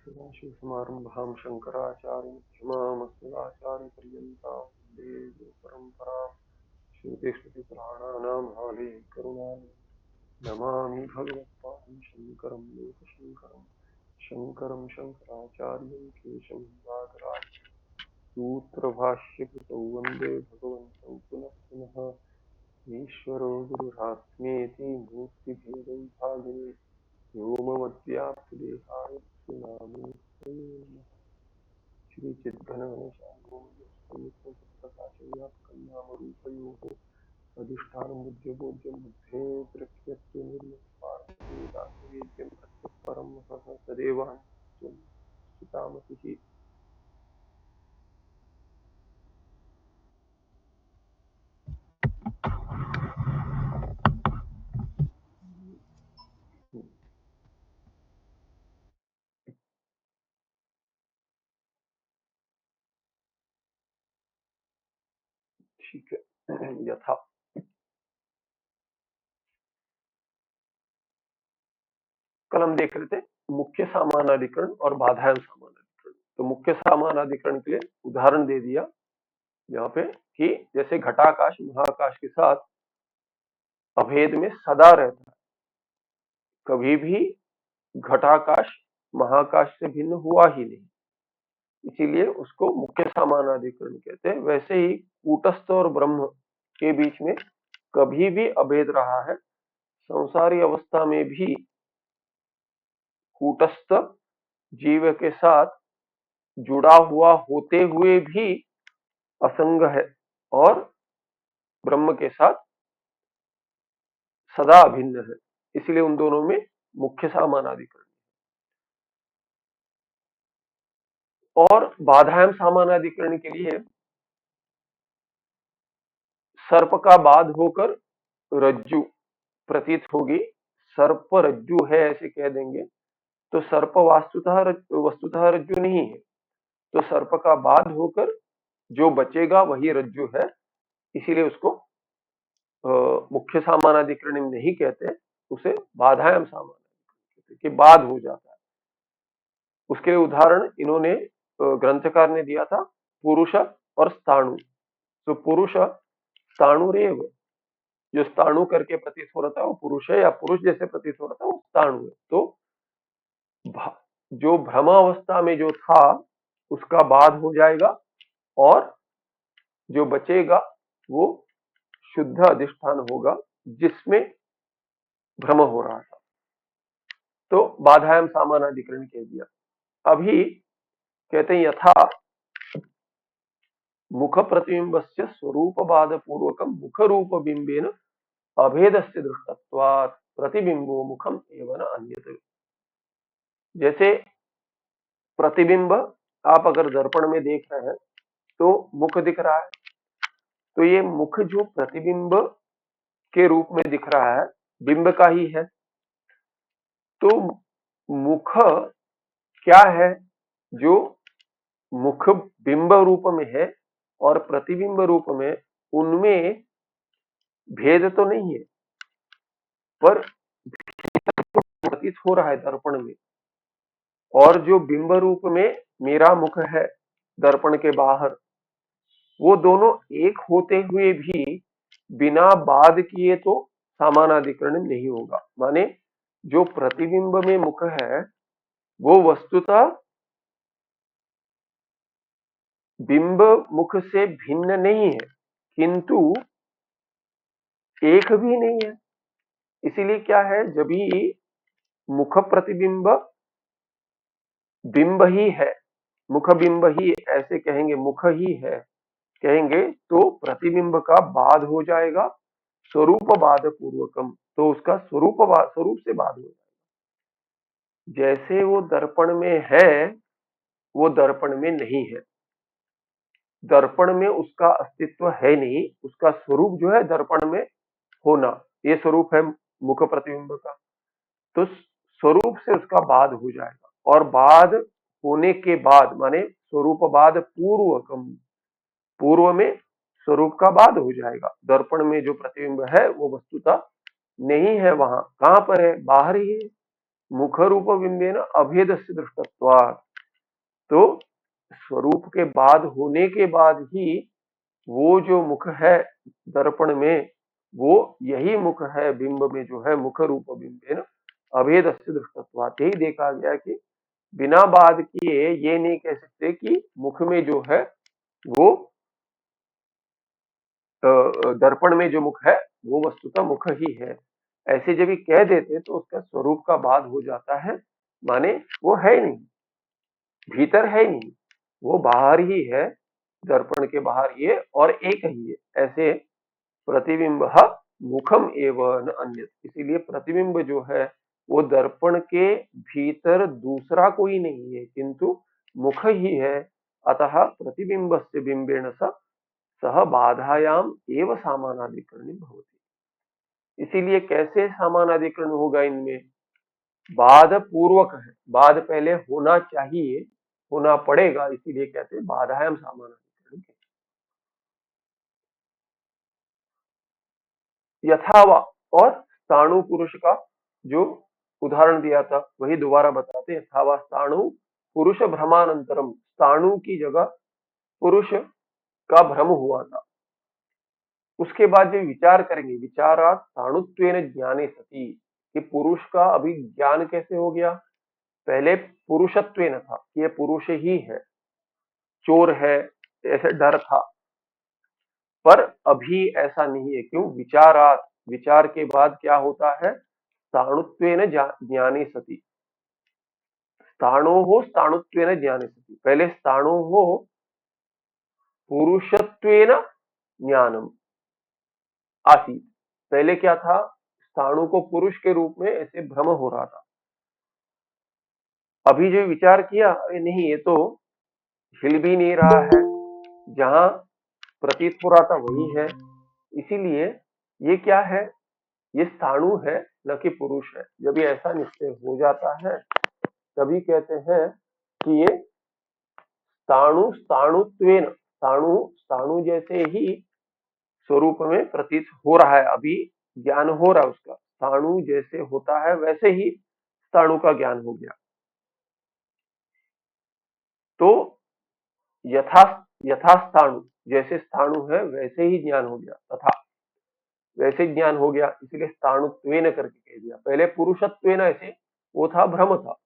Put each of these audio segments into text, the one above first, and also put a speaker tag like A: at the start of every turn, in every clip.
A: सदाशिवसमारम्भां शङ्कराचार्यमध्यमामस्मदाचार्यपर्यन्तां वन्दे गुरुपरम्परां श्रुतिस्मृतिपुराणानाम् आलयं करुणालयं नमामि भगवत्पादं शङ्करं लोकशङ्करं शङ्करं शङ्कराचार्यं केशवं वादराजं सूत्रभाष्यकृतौ वन्दे भगवन्तौ पुनः पुनः ईश्वरो गुरुरात्मेति मूर्तिभेदविभागिने व्योमवद्व्याप्तदेहाय श्रीरामूर्तये नमः। श्री चिद्घनघनश्यामोऽयं नामरूपयोः अधिष्ठानं बुद्ध्यबोध्यं बुद्धे प्रत्यक्ष निर्मलस्वार्थवेदान्तवेद्यं प्रत्यक्परं सह तदेवान्त्यं चितामतिः। ठीक है, यथा कल हम देख रहे थे मुख्य सामानाधिकरण और बाधाएं सामानाधिकरण। तो मुख्य सामानाधिकरण के लिए उदाहरण दे दिया यहाँ पे कि जैसे घटाकाश महाकाश के साथ अभेद में सदा रहता है, कभी भी घटाकाश महाकाश से भिन्न हुआ ही नहीं, इसीलिए उसको मुख्य सामानाधिकरण कहते हैं। वैसे ही कूटस्थ और ब्रह्म के बीच में कभी भी अभेद रहा है, संसारी अवस्था में भी कूटस्थ जीव के साथ जुड़ा हुआ होते हुए भी असंग है और ब्रह्म के साथ सदा अभिन्न है, इसलिए उन दोनों में मुख्य सामानाधिकरण। और बाधाएं सामानाधिकरण के लिए सर्प का बाध होकर रज्जु प्रतीत होगी, सर्प रज्जु है ऐसे कह देंगे तो सर्प वस्तुतः रज्जु नहीं है, तो सर्प का बाध होकर जो बचेगा वही रज्जु है, इसीलिए उसको मुख्य सामानाधिकरण नहीं कहते, उसे बाधाएं सामानाधिकरण कहते कि बाध हो जाता है। उसके लिए उदाहरण इन्होंने ग्रंथकार ने दिया था पुरुष और स्थाणु। तो पुरुष स्थाणुरेव, जो स्थाणु करके प्रतीत हो रहा था वो पुरुष है, या पुरुष जैसे प्रतीत हो रहा था वो स्थाणु है। तो जो भ्रमावस्था में जो था उसका बाध हो जाएगा और जो बचेगा वो शुद्ध अधिष्ठान होगा जिसमें भ्रम हो रहा था। तो बाधाएं सामानाधिकरण कह दिया। अभी कहते हैं यथा मुख प्रतिबिंबस्य स्वरूप बाध पूर्वकम मुख रूप बिंबेन अभेदस्य दृष्टत्वात् प्रतिबिंबो मुखम एवं अन्यत। जैसे प्रतिबिंब आप अगर दर्पण में देख रहे हैं तो मुख दिख रहा है, तो ये मुख जो प्रतिबिंब के रूप में दिख रहा है बिंब का ही है। तो मुख क्या है, जो मुख बिंब रूप में है और प्रतिबिंब रूप में, उनमें भेद तो नहीं है, पर प्रतीत हो रहा है दर्पण में। और जो बिंब रूप में मेरा मुख है दर्पण के बाहर, वो दोनों एक होते हुए भी बिना बाध किए तो सामानाधिकरण नहीं होगा। माने जो प्रतिबिंब में मुख है वो वस्तुतः बिंब मुख से भिन्न नहीं है, किंतु एक भी नहीं है। इसीलिए क्या है, जब भी मुख प्रतिबिंब बिंब ही है, मुख बिंब ही ऐसे कहेंगे, मुख ही है कहेंगे, तो प्रतिबिंब का बाध हो जाएगा स्वरूप बाध पूर्वकम, तो उसका स्वरूप से बाध हो जाएगा। जैसे वो दर्पण में है वो दर्पण में नहीं है, दर्पण में उसका अस्तित्व है नहीं, उसका स्वरूप जो है दर्पण में होना, ये स्वरूप है मुख प्रतिबिंब का। तो स्वरूप से उसका बाध हो जाएगा, और बाध होने के बाद माने स्वरूप बाध पूर्वकम, पूर्व में स्वरूप का बाध हो जाएगा। दर्पण में जो प्रतिबिंब है वो वस्तुतः नहीं है, वहां कहां पर है, बाहर ही है। मुख रूप बिंबेन अभेदस्य दृष्टत्वात्। तो स्वरूप के बाद होने के बाद ही वो जो मुख है दर्पण में, वो यही मुख है बिंब में जो है मुख रूप बिंबेन अभेदस्य दृष्टत्वात्। यही देखा गया कि बिना बाद किए ये नहीं कह सकते कि मुख में जो है वो दर्पण में जो मुख है वो वस्तुतः मुख ही है। ऐसे जब भी कह देते तो उसका स्वरूप का बाद हो जाता है, माने वो है नहीं, भीतर है नहीं, वो बाहर ही है, दर्पण के बाहर ये और एक ही है। ऐसे प्रतिबिंब मुखम एवं न अन्यत्। इसीलिए प्रतिबिंब जो है वो दर्पण के भीतर दूसरा कोई नहीं है किंतु मुख ही है। अतः प्रतिबिंब से बिंबेण सह बाधायाम एव सामानाधिकरण भवति। इसीलिए कैसे सामानाधिकरण होगा इनमें, बाद पूर्वक है, बाद पहले होना चाहिए, होना पड़ेगा, इसीलिए कहते हैं बाधायाम सामानाधिकरण। यथावा और स्थाणु पुरुष का जो उदाहरण दिया था वही दोबारा बताते हैं। यथावा स्थाणु पुरुष भ्रमानंतरम, स्थाणु की जगह पुरुष का भ्रम हुआ था, उसके बाद जो विचार करेंगे, विचारात स्थाणुत्वेन ज्ञाने सति, कि पुरुष का अभी ज्ञान कैसे हो गया। पहले पुरुषत्वेन था कि ये पुरुष ही है, चोर है, ऐसे डर था, पर अभी ऐसा नहीं है। क्यों, विचारात, विचार के बाद क्या होता है, स्थाणुत्वेन ज्ञाने सति, स्थाणो स्थाणुत्वेन ज्ञाने सति। पहले स्थाणो पुरुषत्वेन ज्ञानम आसीत, पहले क्या था, स्थाणु को पुरुष के रूप में ऐसे भ्रम हो रहा था। अभी जो विचार किया, अरे नहीं ये तो हिल भी नहीं रहा है, जहां प्रतीत हो रहा था वही है, इसीलिए ये क्या है, ये स्थाणु है न कि पुरुष है। जब ये ऐसा निश्चय हो जाता है तभी कहते हैं कि ये स्थाणु स्थाणुत्वेन, स्थाणु स्थाणु जैसे ही स्वरूप में प्रतीत हो रहा है, अभी ज्ञान हो रहा है उसका, स्थाणु जैसे होता है वैसे ही स्थाणु का ज्ञान हो गया। तो यथा यथा स्थाणु, जैसे स्थाणु है वैसे ही ज्ञान हो गया, तथा वैसे ज्ञान हो गया, इसलिए स्थाणुत्वेन करके कह दिया। पहले पुरुषत्वेन ऐसे वो था, भ्रम था,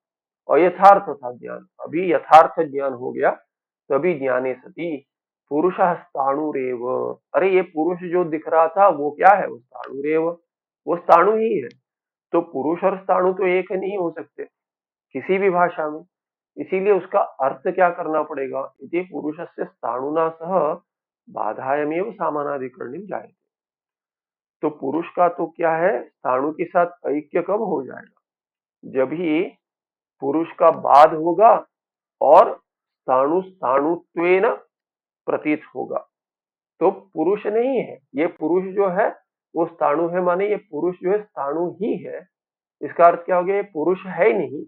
A: और यथार्थ था ज्ञान, अभी यथार्थ ज्ञान हो गया, तभी ज्ञाने सती पुरुष स्थाणुरेव। अरे ये पुरुष जो दिख रहा था वो क्या है, वो स्थाणुरेव, वो स्थाणु ही है। तो पुरुष और स्थाणु तो एक नहीं हो सकते किसी भी भाषा में, इसीलिए उसका अर्थ क्या करना पड़ेगा, यदि पुरुषस्य स्थाणुना सह बाधायामेव सामानाधिकरणं जायते। तो पुरुष का तो क्या है, स्थाणु के साथ ऐक्य कब हो जाएगा, जब ही पुरुष का बाद होगा और स्थाणु स्थाणुत्वेन प्रतीत होगा। तो पुरुष नहीं है ये, पुरुष जो है वो स्थाणु है, माने ये पुरुष जो है स्थाणु ही है। इसका अर्थ क्या हो गया, ये पुरुष है ही नहीं,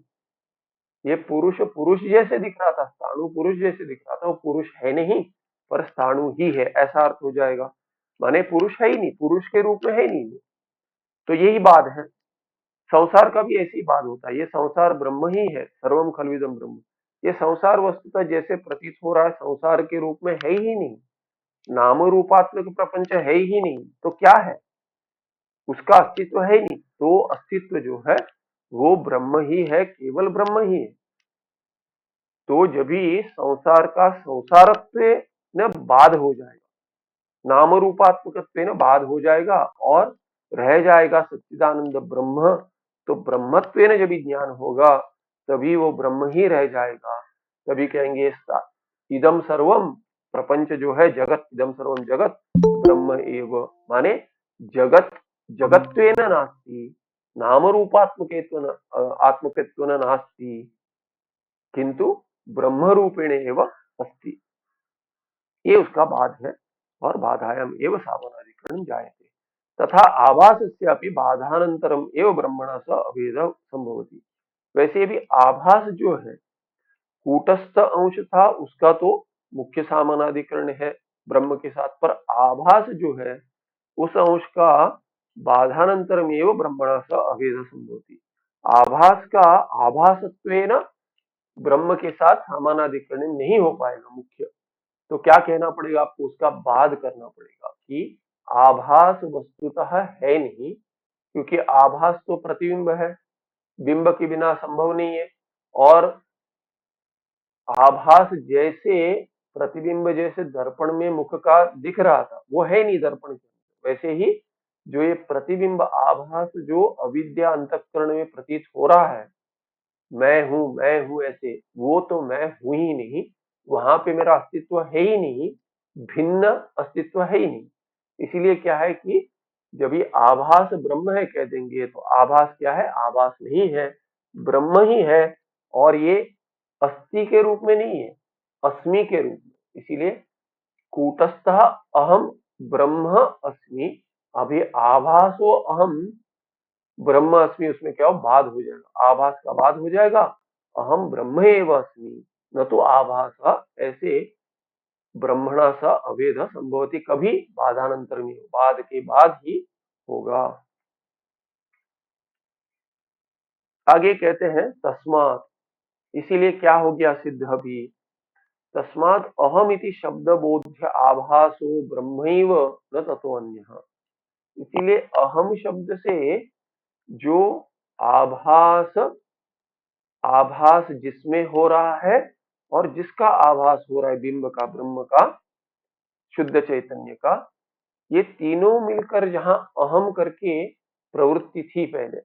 A: ये पुरुष पुरुष जैसे दिख रहा था, स्थाणु पुरुष जैसे दिख रहा था, वो पुरुष है नहीं पर स्थाणु ही है, ऐसा अर्थ हो जाएगा। माने पुरुष है ही नहीं, पुरुष के रूप में है ही नहीं। तो यही बात है, संसार का भी ऐसी बात होता है, ये संसार ब्रह्म ही है, सर्वम खलविदम ब्रह्म। ये संसार वस्तुतः जैसे प्रतीत हो रहा है संसार के रूप में है ही नहीं, नाम रूपात्मक प्रपंच है ही नहीं, तो क्या है, उसका अस्तित्व है ही नहीं। तो अस्तित्व जो है वो ब्रह्म ही है, केवल ब्रह्म ही है। तो जब भी संसार का संसारत्व न बाध हो जाएगा, नाम रूपात्मकत्व न बाध हो जाएगा और रह जाएगा सच्चिदानंद ब्रह्म, तो ब्रह्मत्व न जब ज्ञान होगा तभी वो ब्रह्म ही रह जाएगा। तभी कहेंगे इदम सर्वम, प्रपंच जो है जगत, इदम सर्वम जगत ब्रह्म एव, माने जगत जगत्वेन नास्ति, नाम रूपात्मकेत्वेन आत्मकेत्वेन नास्ति, किंतु ब्रह्म रूपेण एव अस्ति। ये उसका बाद है, और बाधायाम एव सामानाधिकरणं जायते। तथा आभासस्य अपि बाधानंतरम एव ब्रह्मणा सह अभेद संभवति। वैसे भी आभास जो है कूटस्थ अंश था, उसका तो मुख्य सामानाधिकरण है ब्रह्म के साथ, पर आभास जो है उस अंश का बाधानंतरम एव ब्रह्मणा सह अभेद संभवति, आभास का आभासत्वेन ब्रह्म के साथ समानाधिकरण नहीं हो पाएगा मुख्य। तो क्या कहना पड़ेगा आपको, उसका बाद करना पड़ेगा कि आभास वस्तुतः है नहीं, क्योंकि आभास तो प्रतिबिंब है, बिंब के बिना संभव नहीं है। और आभास जैसे प्रतिबिंब जैसे दर्पण में मुख का दिख रहा था, वो है नहीं दर्पण के अंदर, वैसे ही जो ये प्रतिबिंब आभास जो अविद्या अंतःकरण में प्रतीत हो रहा है, मैं हूं ऐसे, वो तो मैं हूं ही नहीं, वहां पे मेरा अस्तित्व है ही नहीं, भिन्न अस्तित्व है ही नहीं। इसीलिए क्या है कि जब ये आभास ब्रह्म है कह देंगे, तो आभास क्या है, आभास नहीं है, ब्रह्म ही है। और ये अस्थि के रूप में नहीं है, अस्मि के रूप में। इसीलिए कूटस्थः अहम ब्रह्म अस्मि। अभी आभासो अहम ब्रह्म अस्मि, उसमें क्या हो, बाद हो जाएगा, आभास का बाद हो जाएगा, अहम ब्रह्म एव अस्मि। न तो आभास ऐसे ब्रह्मणा स अभेद संभवती, कभी बाधानंतर में, बाद के बाद ही होगा। आगे कहते हैं तस्मात्, इसीलिए क्या हो गया सिद्ध अभी, तस्मात् अहम इति शब्द बोध्य आभासो ब्रह्मैव न ततो अन्यः। इसीलिए अहम शब्द से जो आभास, आभास जिसमें हो रहा है और जिसका आभास हो रहा है बिंब का, ब्रह्म का, शुद्ध चैतन्य का, ये तीनों मिलकर जहां अहम करके प्रवृत्ति थी, पहले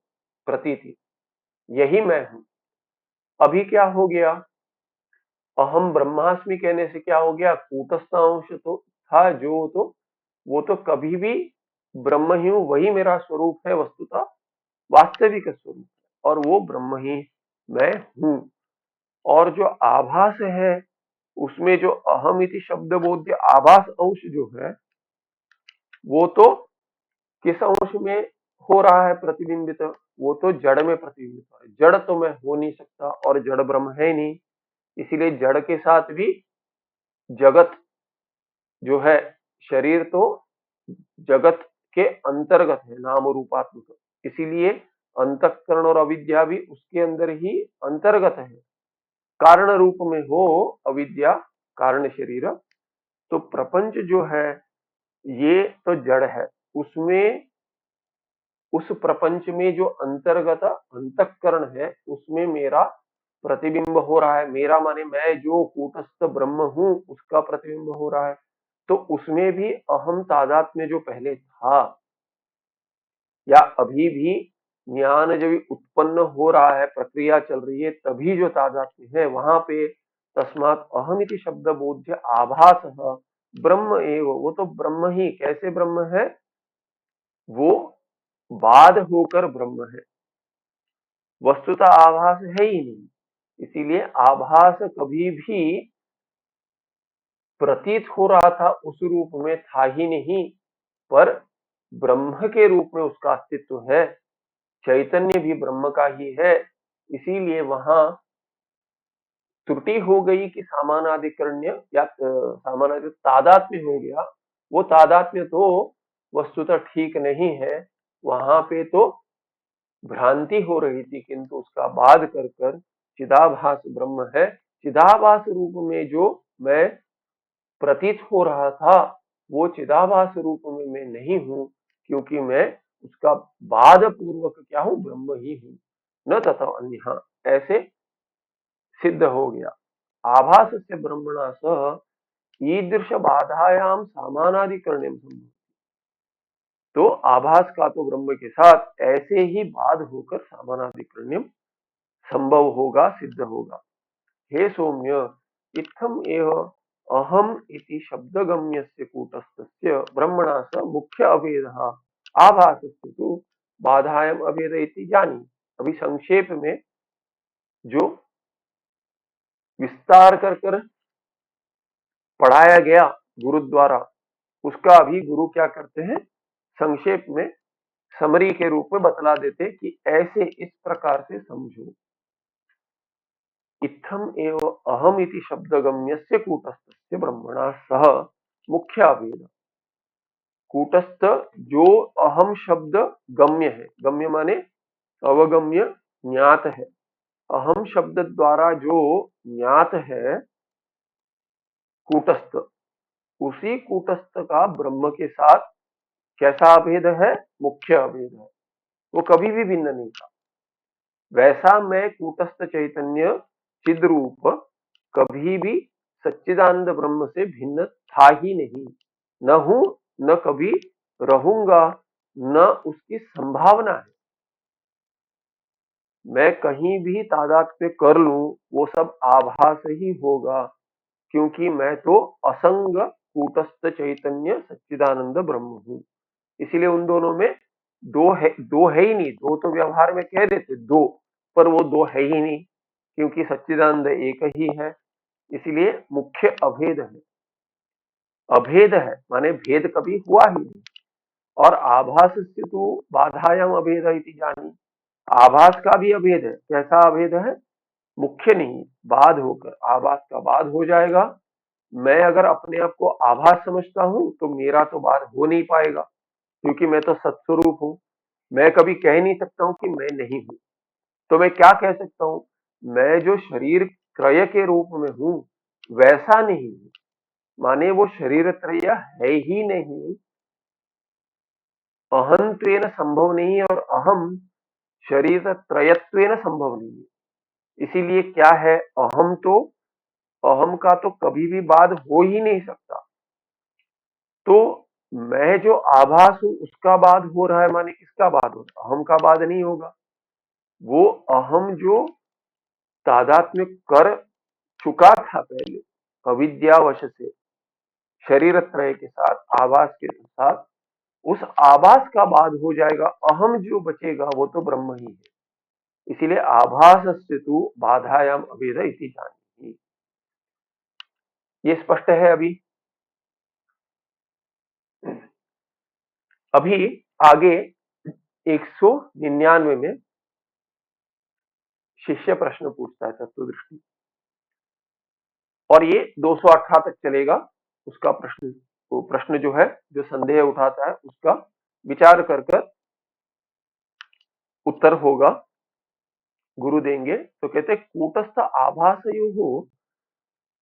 A: प्रतीति, यही मैं हूं। अभी क्या हो गया, अहम ब्रह्मास्मि कहने से क्या हो गया, कूटस्थ अंश तो था जो, तो वो तो कभी भी ब्रह्म ही हूं, वही मेरा स्वरूप है वस्तुतः, वास्तविक स्वरूप है, और वो ब्रह्म ही मैं हूं। और जो आभास है, उसमें जो अहम इति शब्द बोध्य आभास अंश जो है, वो तो किस अंश में हो रहा है प्रतिबिंबित, वो तो जड़ में प्रतिबिंबित हो रहा है। जड़ तो मैं हो नहीं सकता, और जड़ ब्रह्म है नहीं, इसीलिए जड़ के साथ भी जगत जो है, शरीर तो जगत के अंतर्गत है, नाम रूपात्मक, इसीलिए अंतःकरण और अविद्या भी उसके अंदर ही अंतर्गत है। कारण रूप में हो अविद्या, कारण शरीर, तो प्रपंच जो है ये तो जड़ है, उसमें, उस प्रपंच में जो अंतर्गत अंतःकरण है, उसमें मेरा प्रतिबिंब हो रहा है। मेरा माने मैं जो कूटस्थ ब्रह्म हूं, उसका प्रतिबिंब हो रहा है। तो उसमें भी अहम तादात्म्य जो पहले था, या अभी भी ज्ञान जब उत्पन्न हो रहा है, प्रक्रिया चल रही है, तभी जो तादात्म्य है वहां पे तस्मात् अहमिति शब्द बोध्य आभास ब्रह्म एव, वो तो ब्रह्म ही, कैसे ब्रह्म है, वो बाद होकर ब्रह्म है, वस्तुतः आभास है ही नहीं। इसीलिए आभास कभी भी प्रतीत हो रहा था उस रूप में था ही नहीं, पर ब्रह्म के रूप में उसका अस्तित्व है। चैतन्य भी ब्रह्म का ही है। इसीलिए वहां त्रुटि हो गई कि सामानाधिकरण्य या सामानाधिक तादात्म्य हो गया। वो तादात्म्य तो वस्तुतः ठीक नहीं है, वहां पे तो भ्रांति हो रही थी, किंतु उसका बाद कर कर चिदाभास ब्रह्म है। चिदाभास रूप में जो मैं प्रतीत हो रहा था, वो चिदाभास रूप में मैं नहीं हूं, क्योंकि मैं उसका बाद पूर्वक क्या हूं, ब्रह्म ही हूं, न तथा अन्य, ऐसे सिद्ध हो गया। आभास से ब्रह्मणा सह ईदृश बाधायाम सामानाधिकरण्यम संभव। तो आभास का तो ब्रह्म के साथ ऐसे ही बाध होकर सामानाधिकरण्यम संभव होगा, सिद्ध होगा। हे सौम्य, इत्थम एव अहम इति शब्दगम्यस्य कूटस्थस्य ब्रह्मणा स मुख्य अभेदः आभासस्य तु बाधायाम अभेद इति जानी। अभी संक्षेप में जो विस्तार कर कर पढ़ाया गया गुरु द्वारा, उसका अभी गुरु क्या करते हैं, संक्षेप में समरी के रूप में बतला देते कि ऐसे इस प्रकार से समझो। इत्थम एव अहम इति शब्दगम्यस्य कूटस्थस्य ब्रह्मणा सह मुख्य अभेद। कूटस्थ जो अहम शब्द गम्य है, गम्य माने अवगम्य, ज्ञात है, अहम शब्द द्वारा जो ज्ञात है कूटस्थ, उसी कूटस्थ का ब्रह्म के साथ कैसा अभेद है? मुख्य अभेद है। वो कभी भी भिन्न नहीं था। वैसा मैं कूटस्थ चैतन्य चिद रूप कभी भी सच्चिदानंद ब्रह्म से भिन्न था ही नहीं, न हूं, न कभी रहूंगा, न उसकी संभावना है। मैं कहीं भी तादात्म्य कर लूं, वो सब आभास ही होगा, क्योंकि मैं तो असंग कूटस्थ चैतन्य सच्चिदानंद ब्रह्म हूं। इसीलिए उन दोनों में दो है ही नहीं। दो तो व्यवहार में कह देते दो, पर वो दो है ही नहीं, क्योंकि सच्चिदानंद एक ही है। इसीलिए मुख्य अभेद है। अभेद है माने भेद कभी हुआ ही नहीं। और आभास से तो बाधायाम अभेद इति जानी, आभास का भी अभेद है। कैसा अभेद है? मुख्य नहीं, बाध होकर, आभास का बाध हो जाएगा। मैं अगर अपने आप को आभास समझता हूं तो मेरा तो बाध हो नहीं पाएगा, क्योंकि मैं तो सत्स्वरूप हूं। मैं कभी कह नहीं सकता हूं कि मैं नहीं हूं। तो मैं क्या कह सकता हूं? मैं जो शरीर त्रय के रूप में हूं, वैसा नहीं हूं। माने वो शरीर त्रय है ही नहीं, अहंत्वेन संभव नहीं, और अहम शरीर त्रयत्वेन संभव नहीं है। इसीलिए क्या है, अहम का तो कभी भी बाध हो ही नहीं सकता। तो मैं जो आभास हूं उसका बाध हो रहा है, माने किसका बाध हो रहा है? अहम का बाध नहीं होगा। वो अहम जो तादात्म्य कर चुका था पहले अविद्यावश से, शरीर त्रय के साथ, आभास के साथ, उस आभास का बाध हो जाएगा। अहम जो बचेगा वो तो ब्रह्म ही है। इसीलिए आभास से तु बाधायाम अभेद इति जानी। ये स्पष्ट है। अभी आगे 199 में शिष्य प्रश्न पूछता है तत्वदृष्टि, और ये 218 तक चलेगा। उसका प्रश्न, वो प्रश्न जो है, जो संदेह उठाता है, उसका विचार कर कर उत्तर होगा, गुरु देंगे। तो कहते कूटस्थ आभासयो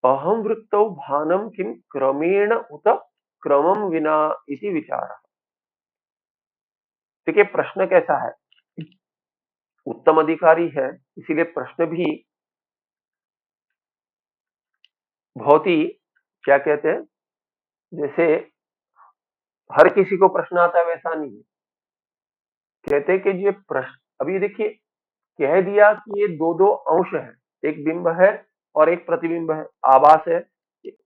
A: अहम वृत्तौ भानम किम क्रमेण उत क्रमम विना इति विचार। देखिए प्रश्न कैसा है, उत्तम अधिकारी है, इसीलिए प्रश्न भी बहुत ही, क्या कहते हैं, जैसे हर किसी को प्रश्न आता है वैसा नहीं है। कहते हैं कि ये प्रश्न, अभी देखिए कह दिया कि ये दो दो अंश है, एक बिंब है और एक प्रतिबिंब है, आभास है,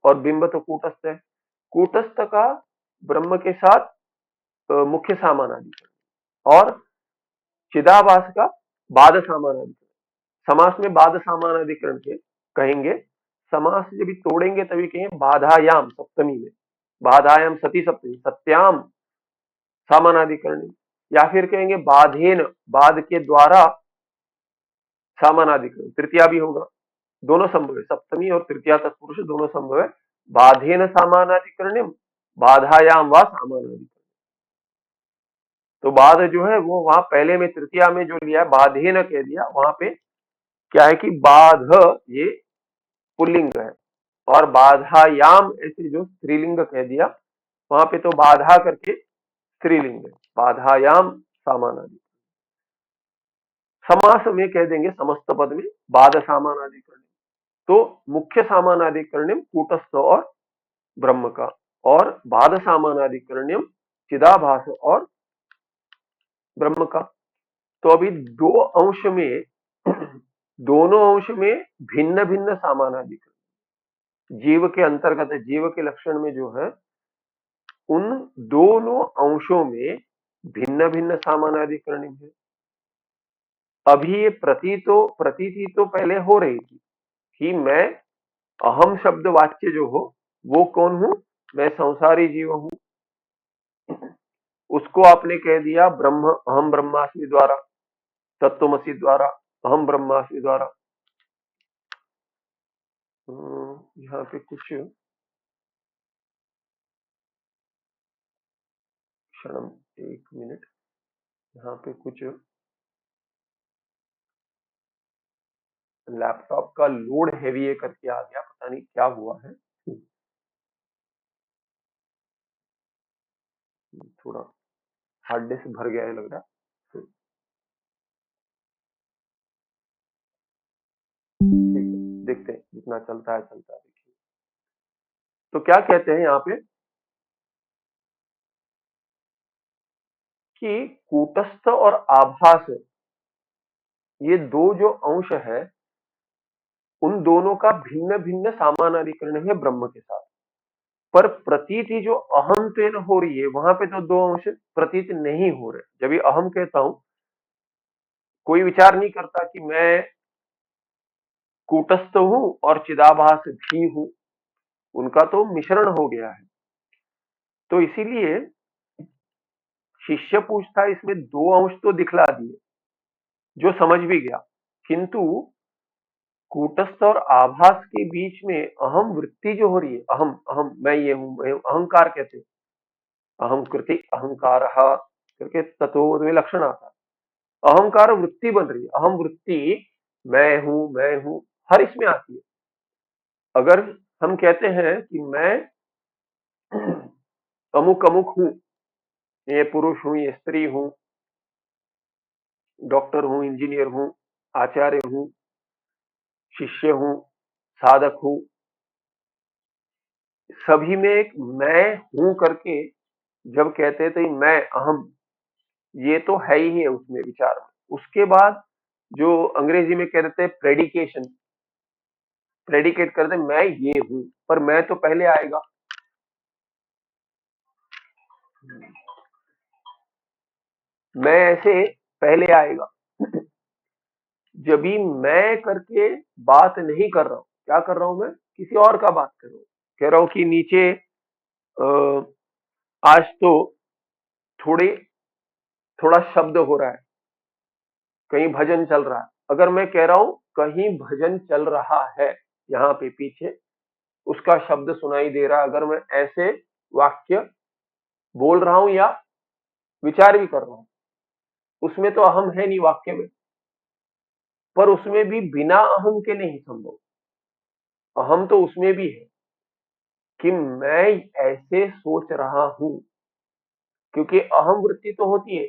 A: और बिंब तो कूटस्थ है। कूटस्थ का ब्रह्म के साथ मुख्य सामानाधिकरण, और चिदाभास का बाध सामानाधिकरण। समास में बाध सामानाधिकरण के कहेंगे, समास जब भी तोड़ेंगे तभी कहेंगे बाधायाम सप्तमी में, बाधायाम सती सप्तमी, सत्याम सामानाधिकरण, या फिर कहेंगे बाधेन, बाध के द्वारा सामानाधिकरण, तृतीया भी होगा। दोनों संभव है, सप्तमी और तृतीया तत्पुरुष दोनों संभव है। बाधेन सामानाधिकरणम, बाधायाम व सामानाधिकरण। तो बाध जो है वो वहां पहले में तृतीया में जो लिया बाधेन कह दिया, वहां पे क्या है कि बाध ये पुल्लिंग है, और बाधायाम ऐसे जो स्त्रीलिंग कह दिया, वहां पे तो बाधा करके स्त्रीलिंग है, बाधायाम सामानाधिकरण। समास में कह देंगे समस्त पद में बाध सामानाधिकरण। तो मुख्य सामानाधिकरणम कूटस्थ और ब्रह्म का, और बाध सामानाधिकरणम चिदाभास और ब्रह्म का। तो अभी दो अंश में दोनों अंश में भिन्न भिन्न सामानाधिकरण, जीव के अंतर्गत, जीव के लक्षण में जो है, उन दोनों अंशों में भिन्न भिन्न सामानाधिकरण है। अभी ये प्रतीति तो पहले हो रही थी कि मैं अहम शब्द वाच्य जो हो वो कौन हूं? मैं संसारी जीव हूं। उसको आपने कह दिया ब्रह्म, अहम ब्रह्मास्मि द्वारा, तत्वमसि द्वारा, अहम ब्रह्मास्मि द्वारा। यहाँ पे कुछ क्षण, एक मिनट, यहाँ पे कुछ लैपटॉप का लोड हैवी है करके आ गया, पता नहीं क्या हुआ है। थोड़ा हार्ड डिस्क भर गया है लग रहा है। ठीक है, देखते हैं जितना चलता है चलता है। देखिए तो क्या कहते हैं यहाँ पे कि कूटस्थ और आभास, ये दो जो अंश है, उन दोनों का भिन्न भिन्न सामानाधिकरण है ब्रह्म के साथ। पर प्रतीति जो अहम तेन हो रही है, वहां पे तो दो अंश प्रतीत नहीं हो रहे। जब ये अहम कहता हूं, कोई विचार नहीं करता कि मैं कूटस्थ हूं और चिदाभास भी हूं, उनका तो मिश्रण हो गया है। तो इसीलिए शिष्य पूछता है, इसमें दो अंश तो दिखला दिए, जो समझ भी गया, किंतु कूटस्थ और आभास के बीच में अहम वृत्ति जो हो रही है, अहम अहम मैं ये हूं, मैं हूं, अहंकार कहते हैं, अहम कृति अहंकार करके तत्वों में लक्षण आता है। अहंकार वृत्ति बन रही है, अहम वृत्ति मैं हूं, हर इसमें आती है। अगर हम कहते हैं कि मैं अमुक अमुक हूं, ये पुरुष हूं, ये स्त्री हूं, डॉक्टर हूं, इंजीनियर हूं, आचार्य हूं, शिष्य हूं, साधक हूं, सभी में एक मैं हूं करके जब कहते हैं तो ये मैं अहम, ये तो है ही है उसमें विचार में। उसके बाद जो अंग्रेजी में कह देते हैं प्रेडिकेशन, प्रेडिकेट कर दे मैं ये हूं, पर मैं तो पहले आएगा। मैं ऐसे पहले आएगा। जब भी मैं करके बात नहीं कर रहा हूं, क्या कर रहा हूं मैं, किसी और का बात कर रहा हूं। कह रहा हूं कि नीचे आज तो थोड़े थोड़ा शब्द हो रहा है, कहीं भजन चल रहा है। अगर मैं कह रहा हूं कहीं भजन चल रहा है, यहाँ पे पीछे उसका शब्द सुनाई दे रहा है, अगर मैं ऐसे वाक्य बोल रहा हूं या विचार भी कर रहा हूं, उसमें तो अहम है नहीं वाक्य में, पर उसमें भी बिना अहम के नहीं संभव। अहम तो उसमें भी है कि मैं ऐसे सोच रहा हूं, क्योंकि अहम वृत्ति तो होती है।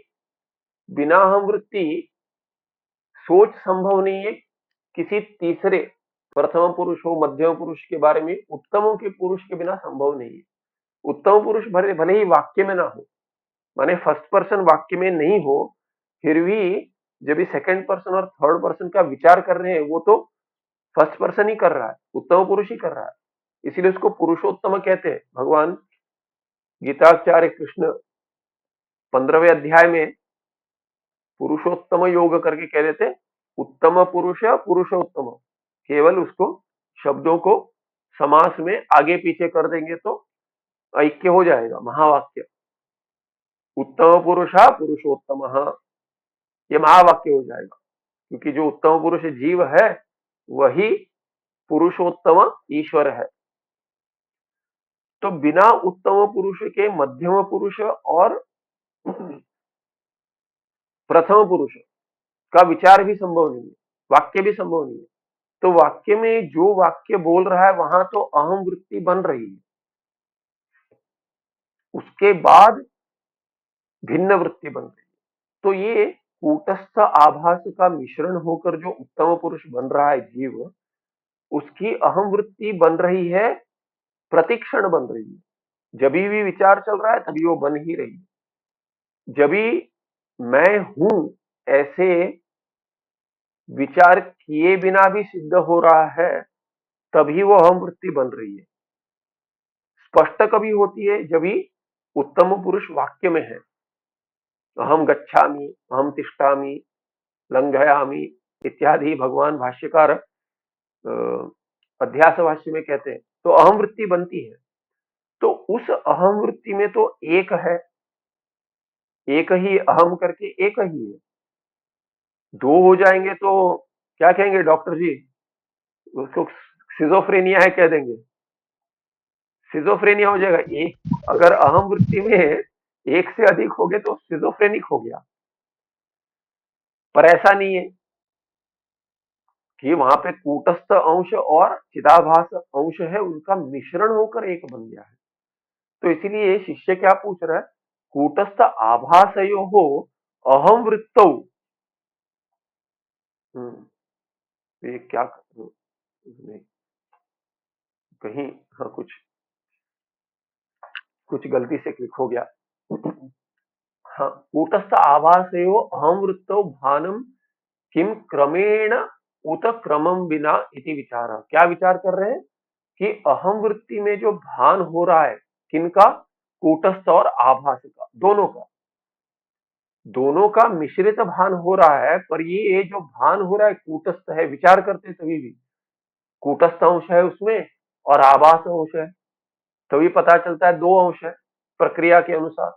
A: बिना अहम वृत्ति सोच संभव नहीं है। किसी तीसरे प्रथम पुरुष हो, मध्यम पुरुष के बारे में उत्तमों के पुरुष के बिना संभव नहीं है। उत्तम पुरुष भले भले ही वाक्य में ना हो, माने फर्स्ट पर्सन वाक्य में नहीं हो, फिर भी जब भी सेकंड पर्सन और थर्ड पर्सन का विचार कर रहे हैं, वो तो फर्स्ट पर्सन ही कर रहा है, उत्तम पुरुष ही कर रहा है। इसीलिए उसको पुरुषोत्तम कहते हैं। भगवान गीताचार्य कृष्ण 15वें अध्याय में पुरुषोत्तम योग करके कह देते, उत्तम पुरुष पुरुषोत्तम। केवल उसको शब्दों को समास में आगे पीछे कर देंगे तो ऐक्य हो जाएगा, महावाक्य। उत्तम पुरुष पुरुषोत्तम, ये महावाक्य हो जाएगा, क्योंकि जो उत्तम पुरुष जीव है वही पुरुषोत्तम ईश्वर है। तो बिना उत्तम पुरुष के मध्यम पुरुष और प्रथम पुरुष का विचार भी संभव नहीं है, वाक्य भी संभव नहीं है। तो वाक्य में जो वाक्य बोल रहा है वहां तो अहम वृत्ति बन रही है, उसके बाद भिन्न वृत्ति बन रही है। तो ये कूटस्थ आभास का मिश्रण होकर जो उत्तम पुरुष बन रहा है जीव, उसकी अहम वृत्ति बन रही है, प्रतिक्षण बन रही है। जब भी विचार चल रहा है तभी वो बन ही रही है। जब भी मैं हूं ऐसे विचार किए बिना भी सिद्ध हो रहा है, तभी वो अहम वृत्ति बन रही है। स्पष्ट कभी होती है जब भी उत्तम पुरुष वाक्य में है, अहम गच्छामि, अहम तिष्ठामि, लंघयामि इत्यादि भगवान भाष्यकार अध्यास भाष्य में कहते हैं, तो अहम वृत्ति बनती है। तो उस अहम वृत्ति में तो एक है, एक ही अहम करके एक ही है। दो हो जाएंगे तो क्या कहेंगे डॉक्टर जी, उसको सिजोफ्रेनिया है कह देंगे, सिजोफ्रेनिया हो जाएगा। एक अगर अहम वृत्ति में एक से अधिक हो गए तो सिजोफ्रेनिक हो गया। पर ऐसा नहीं है, कि वहां पे कूटस्थ अंश और चिदाभास अंश है, उनका मिश्रण होकर एक बन गया है। तो इसीलिए शिष्य क्या पूछ रहा है, कूटस्थ आभासयो हो अहम वृत्तौ। ये क्या नहीं, कहीं हाँ कुछ गलती से क्लिक हो गया। हाँ, कूटस्थ आभासयो अहम वृत्तौ भानम किम क्रमेण उत क्रमम बिना इति विचार। क्या विचार कर रहे हैं कि अहम वृत्ति में जो भान हो रहा है, किनका, कूटस्थ और आभास का, दोनों का मिश्रित भान हो रहा है। पर ये जो भान हो रहा है कूटस्थ है, विचार करते तभी भी कूटस्थ अंश है उसमें और आभास अंश है, तभी पता चलता है दो अंश है प्रक्रिया के अनुसार।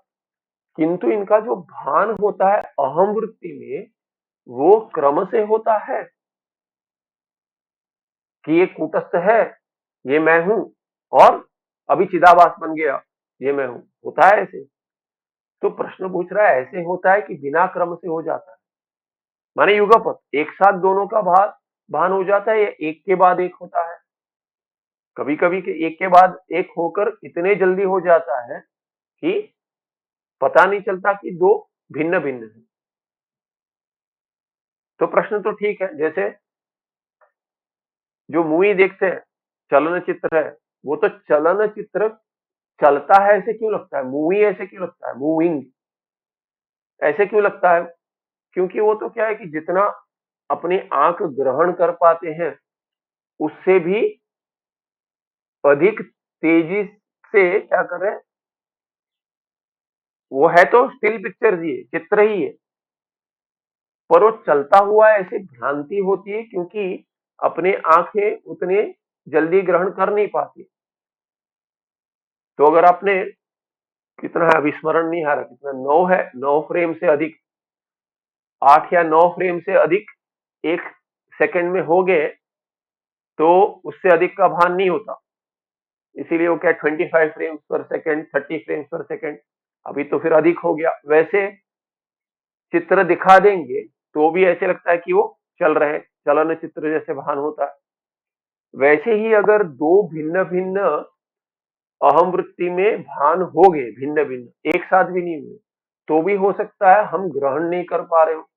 A: किंतु इनका जो भान होता है अहम वृत्ति में, वो क्रम से होता है कि ये कूटस्थ है, ये मैं हूं, और अभी चिदाभास बन गया, ये मैं हूं, होता है ऐसे। तो प्रश्न पूछ रहा है ऐसे होता है कि बिना क्रम से हो जाता है, माने युगपत एक साथ दोनों का भान हो जाता है, या एक के बाद एक होता है। कभी कभी के एक के बाद एक होकर इतने जल्दी हो जाता है कि पता नहीं चलता कि दो भिन्न भिन्न है। तो प्रश्न तो ठीक है, जैसे जो मूवी देखते हैं, चलनचित्र है, वो तो चलनचित्र चलता है ऐसे क्यों लगता है, मूवी ऐसे क्यों लगता है, मूविंग ऐसे क्यों लगता है, क्योंकि वो तो क्या है कि जितना अपनी आंख ग्रहण कर पाते हैं उससे भी अधिक तेजी से क्या कर रहे हैं, वो है तो स्टिल पिक्चर ही है, चित्र ही है, पर वो चलता हुआ ऐसे भ्रांति होती है क्योंकि अपने आंखें उतने जल्दी ग्रहण कर नहीं पाती। तो अगर आपने कितना है, अभी स्मरण नहीं आ रहा, कितना 9 है, 9 फ्रेम से अधिक, 8 या 9 फ्रेम से अधिक एक सेकंड में हो गए तो उससे अधिक का भान नहीं होता। इसीलिए वो क्या 25 फ्रेम्स पर सेकंड, 30 फ्रेम्स पर सेकंड, अभी तो फिर अधिक हो गया। वैसे चित्र दिखा देंगे तो भी ऐसे लगता है कि वो चल रहे, चलन चित्र जैसे भान होता है। वैसे ही अगर दो भिन्न भिन्न अहम वृत्ति में भान हो गए, भिन्न भिन्न एक साथ भी नहीं हुए, तो भी हो सकता है हम ग्रहण नहीं कर पा रहे हो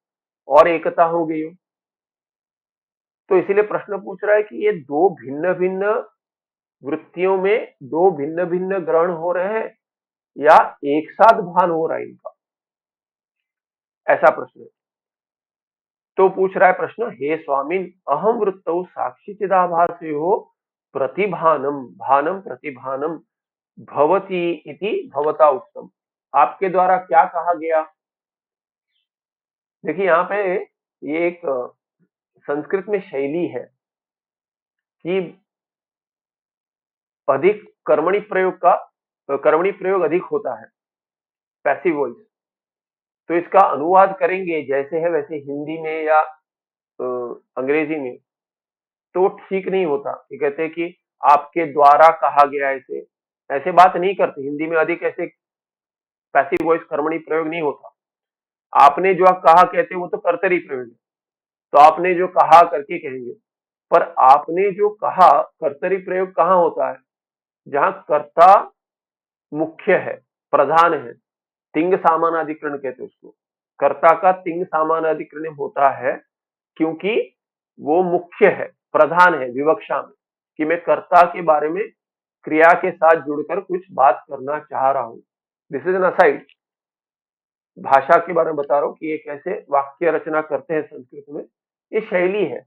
A: और एकता हो गई हो। तो इसीलिए प्रश्न पूछ रहा है कि ये दो भिन्न भिन्न वृत्तियों में दो भिन्न भिन्न ग्रहण हो रहे हैं या एक साथ भान हो रहा है इनका, ऐसा प्रश्न है। तो पूछ रहा है प्रश्न, हे स्वामिन अहम वृत्तौ साक्षी चिदाभासयो प्रतिभानम भानम प्रतिभानम भवती इति भवता उत्तम। आपके द्वारा क्या कहा गया। देखिए यहाँ पे ये एक संस्कृत में शैली है कि अधिक कर्मणी प्रयोग अधिक होता है, पैसिव वॉइस। तो इसका अनुवाद करेंगे जैसे है वैसे हिंदी में या अंग्रेजी में, तो ठीक नहीं होता। ये कहते हैं कि आपके द्वारा कहा गया, ऐसे ऐसे बात नहीं करते हिंदी में, अधिक ऐसे पैसिव वॉइस कर्मणी प्रयोग नहीं होता। आपने जो कहा कहते वो तो कर्तरी प्रयोग है, तो आपने जो कहा करके कहेंगे। पर आपने जो कहा कर्तरी प्रयोग कहाँ होता है, जहां कर्ता मुख्य है, प्रधान है, तिंग सामानाधिकरण कहते हैं उसको। कर्ता का तिंग सामानाधिकरण होता है क्योंकि वो मुख्य है, प्रधान है विवक्षा में, कि मैं कर्ता के बारे में क्रिया के साथ जुड़कर कुछ बात करना चाह रहा हूं। दिस इज एन असाइड, भाषा के बारे में बता रहा हूं कि ये कैसे वाक्य रचना करते हैं संस्कृत में। ये शैली है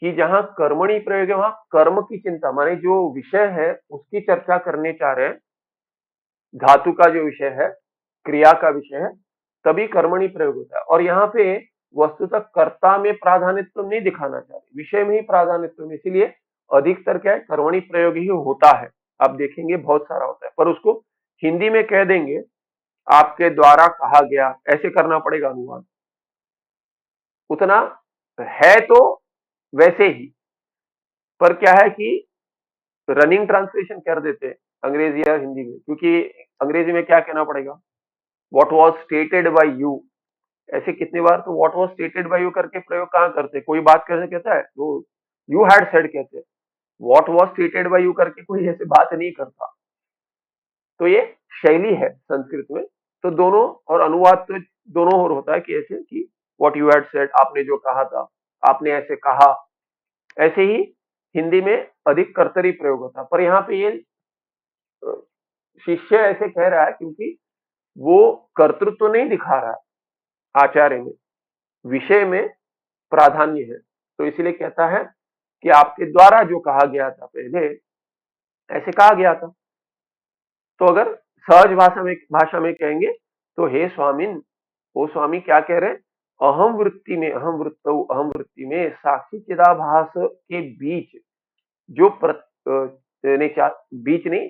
A: कि जहां कर्मणी प्रयोग है वहां कर्म की चिंता, माने जो विषय है उसकी चर्चा करने चाह रहे हैं, धातु का जो विषय है, क्रिया का विषय है, तभी कर्मणी प्रयोग होता है। और यहाँ पे वस्तुतः कर्ता में प्राधान्यत्व नहीं दिखाना चाह रहे, विषय में ही प्राधान्यत्व में, इसीलिए अधिकतर क्या है कर्मणी प्रयोग ही होता है। आप देखेंगे बहुत सारा होता है, पर उसको हिंदी में कह देंगे आपके द्वारा कहा गया, ऐसे करना पड़ेगा अनुवाद, उतना है तो वैसे ही। पर क्या है कि रनिंग ट्रांसलेशन कर देते हैं अंग्रेजी या हिंदी में, क्योंकि अंग्रेजी में क्या कहना पड़ेगा, what was stated by you, ऐसे कितनी बार तो what was stated by you करके प्रयोग कहाँ करते, कोई बात करने कहता है तो यू हैड सेड कहते हैं, what was stated by you करके कोई ऐसे बात नहीं करता। तो ये शैली है संस्कृत में। तो दोनों, और अनुवाद तो दोनों और होता है कि ऐसे कि व्हाट यू हैड सेड, आपने जो कहा था, आपने ऐसे कहा। ऐसे ही हिंदी में अधिक कर्तरी प्रयोग होता है, पर यहाँ पे ये अ, शिष्य ऐसे कह रहा है क्योंकि वो कर्तृत्व तो नहीं दिखा रहा है आचार्य में, विषय में प्राधान्य है, तो इसलिए कहता है कि आपके द्वारा जो कहा गया था पहले, ऐसे कहा गया था। तो अगर सहज भाषा में कहेंगे तो हे स्वामिन, वो स्वामी क्या कह रहे हैं, अहम वृत्ति में साक्षी चिदाभास के बीच जो नहीं, बीच नहीं,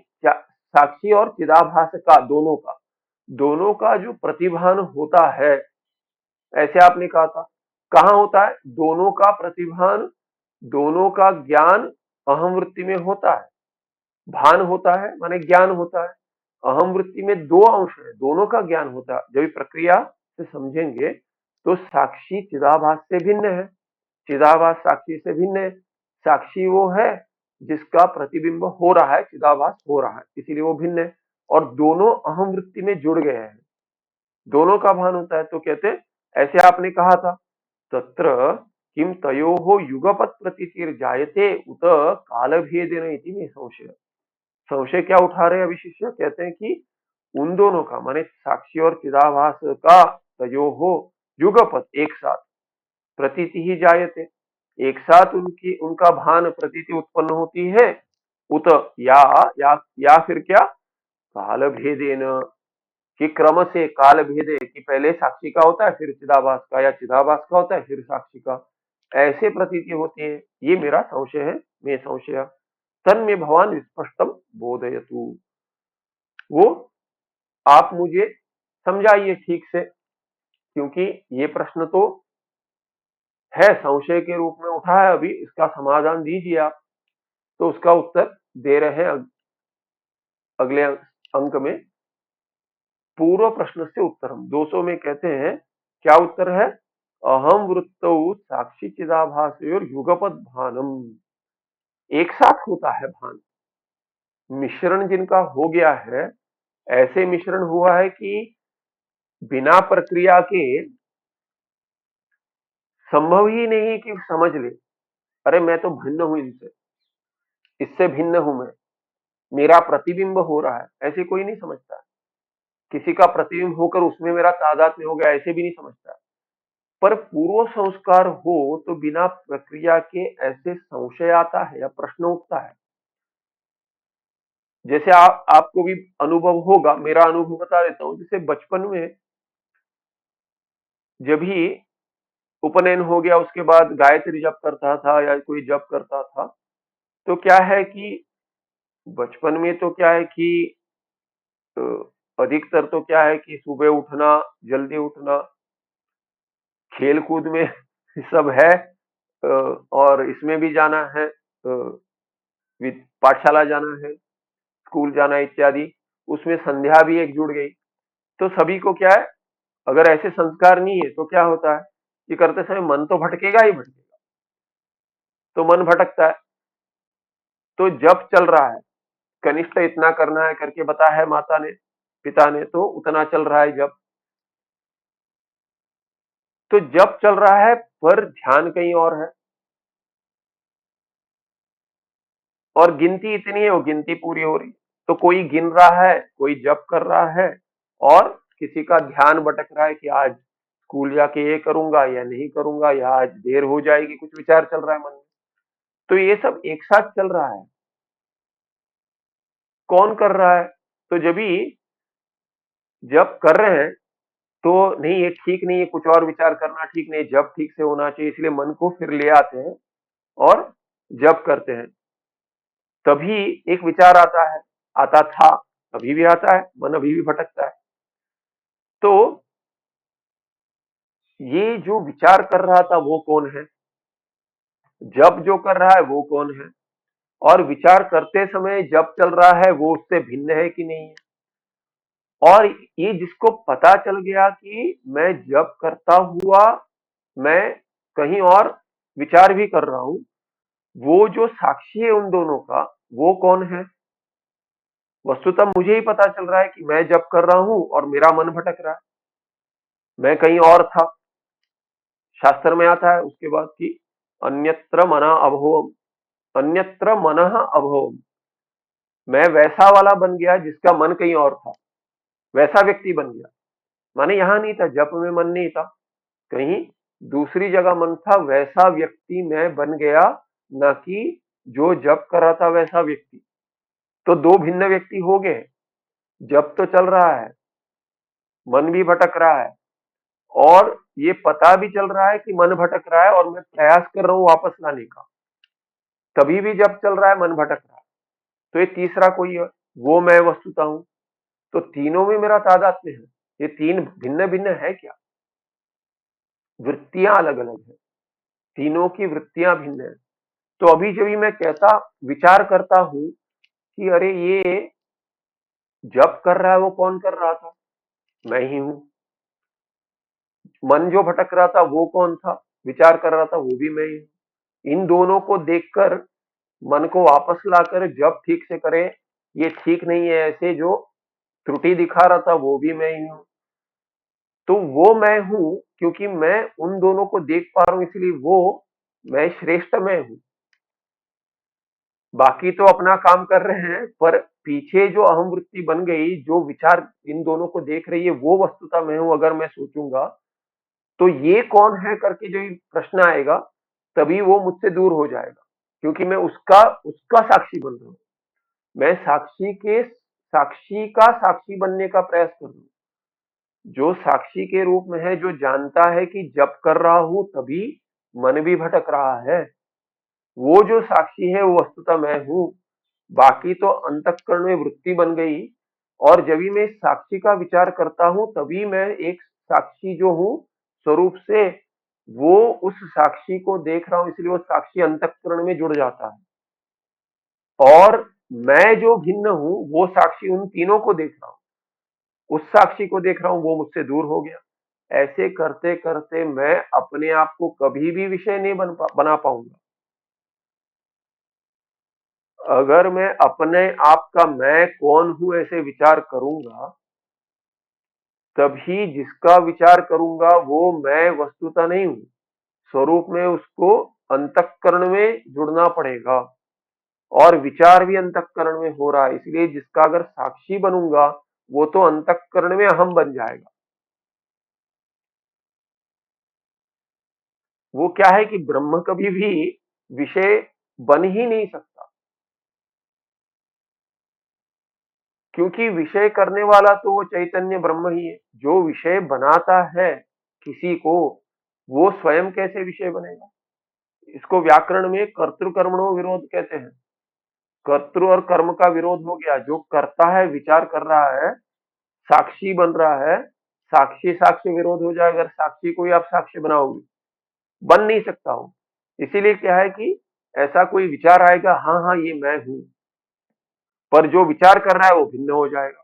A: साक्षी और चिदाभास का, दोनों का जो प्रतिभान होता है, ऐसे आपने कहा था। कहाँ होता है दोनों का प्रतिभान, दोनों का ज्ञान अहम वृत्ति में होता है। भान होता है माने ज्ञान होता है। अहम वृत्ति में दो अंश है, दोनों का ज्ञान होता है। जब प्रक्रिया से समझेंगे तो साक्षी चिदाभास से भिन्न है, चिदाभास साक्षी से भिन्न है। साक्षी वो है जिसका प्रतिबिंब हो रहा है, चिदाभास हो रहा है, इसीलिए वो भिन्न है। और दोनों अहम वृत्ति में जुड़ गए हैं, दोनों का भान होता है। तो कहते हैं ऐसे आपने कहा था, तत्र किम तयोः युगपत् प्रतीतिर्जायते उत कालभेदेन इति मे संशय। संशय क्या उठा रहे हैं अभी शिष्य, कहते हैं कि उन दोनों का माने साक्षी और चिदाभास का तयोः युगपत् एक साथ प्रतीति ही जायते, एक साथ उनका भान प्रतीति उत्पन्न होती है। उत या फिर क्या, काल भेदेन, कि क्रम से काल भेदे, कि पहले साक्षी का होता है फिर चिदाभास का, या चिदाभास का होता है फिर साक्षी का, ऐसे प्रतीति होती है। ये मेरा संशय है, मैं संशय तन में भगवान विस्पष्टम बोधयतु, वो आप मुझे समझाइए ठीक से, क्योंकि ये प्रश्न तो है संशय के रूप में उठा है, अभी इसका समाधान दीजिए आप। तो उसका उत्तर दे रहे हैं अगले अंक में। पूर्व प्रश्न से उत्तर हम 200 में कहते हैं, क्या उत्तर है, अहम वृत्तौ साक्षी चिदाभासयोर युगपद भानम, एक साथ होता है भान। मिश्रण जिनका हो गया है, ऐसे मिश्रण हुआ है कि बिना प्रक्रिया के संभव ही नहीं कि समझ ले, अरे मैं तो भिन्न हूं इनसे, इससे भिन्न हूं मैं, मेरा प्रतिबिंब हो रहा है, ऐसे कोई नहीं समझता। किसी का प्रतिबिंब होकर उसमें मेरा तादात्म्य हो गया, ऐसे भी नहीं समझता। पर पूर्व संस्कार हो तो बिना प्रक्रिया के ऐसे संशय आता है या प्रश्न उठता है। जैसे आपको भी अनुभव होगा, मेरा अनुभव बता देता हूं। जैसे बचपन में जब भी उपनयन हो गया, उसके बाद गायत्री जप करता था या कोई जप करता था, तो क्या है कि बचपन में तो क्या है कि अ, अधिकतर तो क्या है कि सुबह उठना, जल्दी उठना, खेल कूद में सब है, अ, और इसमें भी जाना है, पाठशाला जाना है, स्कूल जाना इत्यादि, उसमें संध्या भी एक जुड़ गई। तो सभी को क्या है, अगर ऐसे संस्कार नहीं है तो क्या होता है कि करते समय मन तो भटकेगा ही भटकेगा, तो मन भटकता है। तो जब चल रहा है, कनिष्ठ इतना करना है करके बताया है माता ने, पिता ने, तो उतना चल रहा है जब, तो जब चल रहा है पर ध्यान कहीं और है, और गिनती इतनी है, वो गिनती पूरी हो रही है। तो कोई गिन रहा है, कोई जप कर रहा है, और किसी का ध्यान भटक रहा है कि आज स्कूल जाके ये करूंगा या नहीं करूंगा, या आज देर हो जाएगी, कुछ विचार चल रहा है मन में। तो ये सब एक साथ चल रहा है, कौन कर रहा है, तो जब कर रहे हैं तो नहीं, ये ठीक नहीं है, कुछ और विचार करना ठीक नहीं, जब ठीक से होना चाहिए, इसलिए मन को फिर ले आते हैं और जब करते हैं। तभी एक विचार आता है, आता था, अभी भी आता है, मन अभी भी भटकता है। तो ये जो विचार कर रहा था वो कौन है, जब जो कर रहा है वो कौन है, और विचार करते समय जब चल रहा है वो उससे भिन्न है कि नहीं है। और ये जिसको पता चल गया कि मैं जप करता हुआ मैं कहीं और विचार भी कर रहा हूं, वो जो साक्षी है उन दोनों का, वो कौन है? वस्तुतः मुझे ही पता चल रहा है कि मैं जप कर रहा हूं और मेरा मन भटक रहा है, मैं कहीं और था। शास्त्र में आता है उसके बाद कि अन्यत्र मना अभवम, अन्यत्र मनः अभवम। मैं वैसा वाला बन गया जिसका मन कहीं और था, वैसा व्यक्ति बन गया। माने यहां नहीं था, जप में मन नहीं था, कहीं दूसरी जगह मन था, वैसा व्यक्ति मैं बन गया, न कि जो जप कर रहा था वैसा व्यक्ति। तो दो भिन्न व्यक्ति हो गए। जप तो चल रहा है, मन भी भटक रहा है, और ये पता भी चल रहा है कि मन भटक रहा है और मैं प्रयास कर रहा हूं वापस लाने का, तभी भी जब चल रहा है मन भटक रहा है। तो ये तीसरा कोई है, वो मैं वस्तुता हूं। तो तीनों में मेरा तादात्म्य है। ये तीन भिन्न भिन्न है क्या? वृत्तियां अलग अलग है, तीनों की वृत्तियां भिन्न है। तो अभी जब भी मैं कहता विचार करता हूं कि अरे ये जब कर रहा है वो कौन कर रहा था? मैं ही हूं। मन जो भटक रहा था वो कौन था? विचार कर रहा था वो भी मैं ही हूं। इन दोनों को देखकर मन को वापस लाकर जब ठीक से करे, ये ठीक नहीं है ऐसे जो त्रुटि दिखा रहा था वो भी मैं ही हूं। तो वो मैं हूं क्योंकि मैं उन दोनों को देख पा रहा हूं, इसलिए वो मैं श्रेष्ठ मैं हूं। बाकी तो अपना काम कर रहे हैं, पर पीछे जो अहम वृत्ति बन गई, जो विचार इन दोनों को देख रही है, वो वस्तुतः मैं हूं। अगर मैं सोचूंगा तो ये कौन है करके जो प्रश्न आएगा, तभी वो मुझसे दूर हो जाएगा, क्योंकि मैं उसका उसका साक्षी बन रहा हूं। मैं साक्षी का साक्षी बनने का प्रयास कर रहा हूं। जो साक्षी के रूप में है, जो जानता है कि जब कर रहा हूं तभी मन भी भटक रहा है, वो जो साक्षी है वो वस्तुतः मैं हूं। बाकी तो अंतःकरण में वृत्ति बन गई, और जब भी मैं साक्षी का विचार करता हूं तभी मैं एक साक्षी जो हूं स्वरूप से, वो उस साक्षी को देख रहा हूं, इसलिए वो साक्षी अंतःकरण में जुड़ जाता है। और मैं जो भिन्न हूं वो साक्षी उन तीनों को देख रहा हूं, उस साक्षी को देख रहा हूं, वो मुझसे दूर हो गया। ऐसे करते करते मैं अपने आप को कभी भी विषय नहीं बना पाऊंगा। अगर मैं अपने आप का मैं कौन हूं ऐसे विचार करूंगा, तभी जिसका विचार करूंगा वो मैं वस्तुतः नहीं हूं, स्वरूप में उसको अंतःकरण में जुड़ना पड़ेगा, और विचार भी अंतःकरण में हो रहा है, इसलिए जिसका अगर साक्षी बनूंगा वो तो अंतःकरण में अहम बन जाएगा। वो क्या है कि ब्रह्म कभी भी विषय बन ही नहीं सकता, क्योंकि विषय करने वाला तो वो चैतन्य ब्रह्म ही है। जो विषय बनाता है किसी को, वो स्वयं कैसे विषय बनेगा? इसको व्याकरण में कर्तृ-कर्मणो विरोध कहते हैं। कर्तृ और कर्म का विरोध हो गया। जो करता है, विचार कर रहा है, साक्षी बन रहा है, साक्षी साक्ष्य विरोध हो जाएगा। अगर साक्षी को ही आप साक्ष्य बनाओगे, बन नहीं सकता हो। इसीलिए क्या है कि ऐसा कोई विचार आएगा, हाँ हाँ ये मैं हूं, पर जो विचार कर रहा है वो भिन्न हो जाएगा,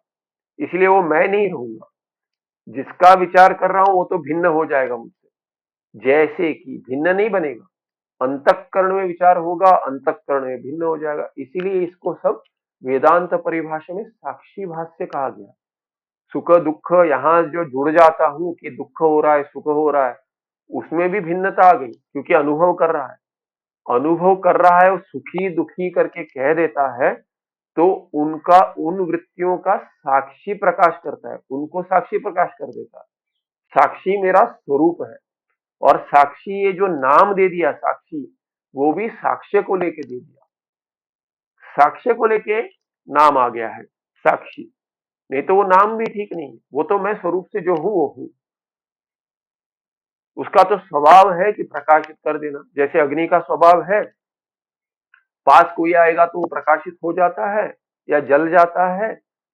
A: इसलिए वो मैं नहीं रहूंगा। जिसका विचार कर रहा हूं वो तो भिन्न हो जाएगा मुझसे, जैसे कि भिन्न नहीं बनेगा। अंतःकरण में विचार होगा, अंतःकरण में भिन्न हो जाएगा। इसीलिए इसको सब वेदांत परिभाषा में साक्षी भाष्य कहा गया। सुख दुख यहां जो जुड़ जाता हूं कि दुख हो रहा है, सुख हो रहा है, उसमें भी भिन्नता आ गई, क्योंकि अनुभव कर रहा है। अनुभव कर रहा है, वो सुखी दुखी करके कह देता है, तो उनका उन वृत्तियों का साक्षी प्रकाश करता है, उनको साक्षी प्रकाश कर देता है। साक्षी मेरा स्वरूप है, और साक्षी ये जो नाम दे दिया साक्षी, वो भी साक्ष्य को लेके दे दिया। साक्ष्य को लेके नाम आ गया है साक्षी, नहीं तो वो नाम भी ठीक नहीं है। वो तो मैं स्वरूप से जो हूं वो हूं। उसका तो स्वभाव है कि प्रकाशित कर देना। जैसे अग्नि का स्वभाव है, पास कोई आएगा तो वो प्रकाशित हो जाता है, या जल जाता है,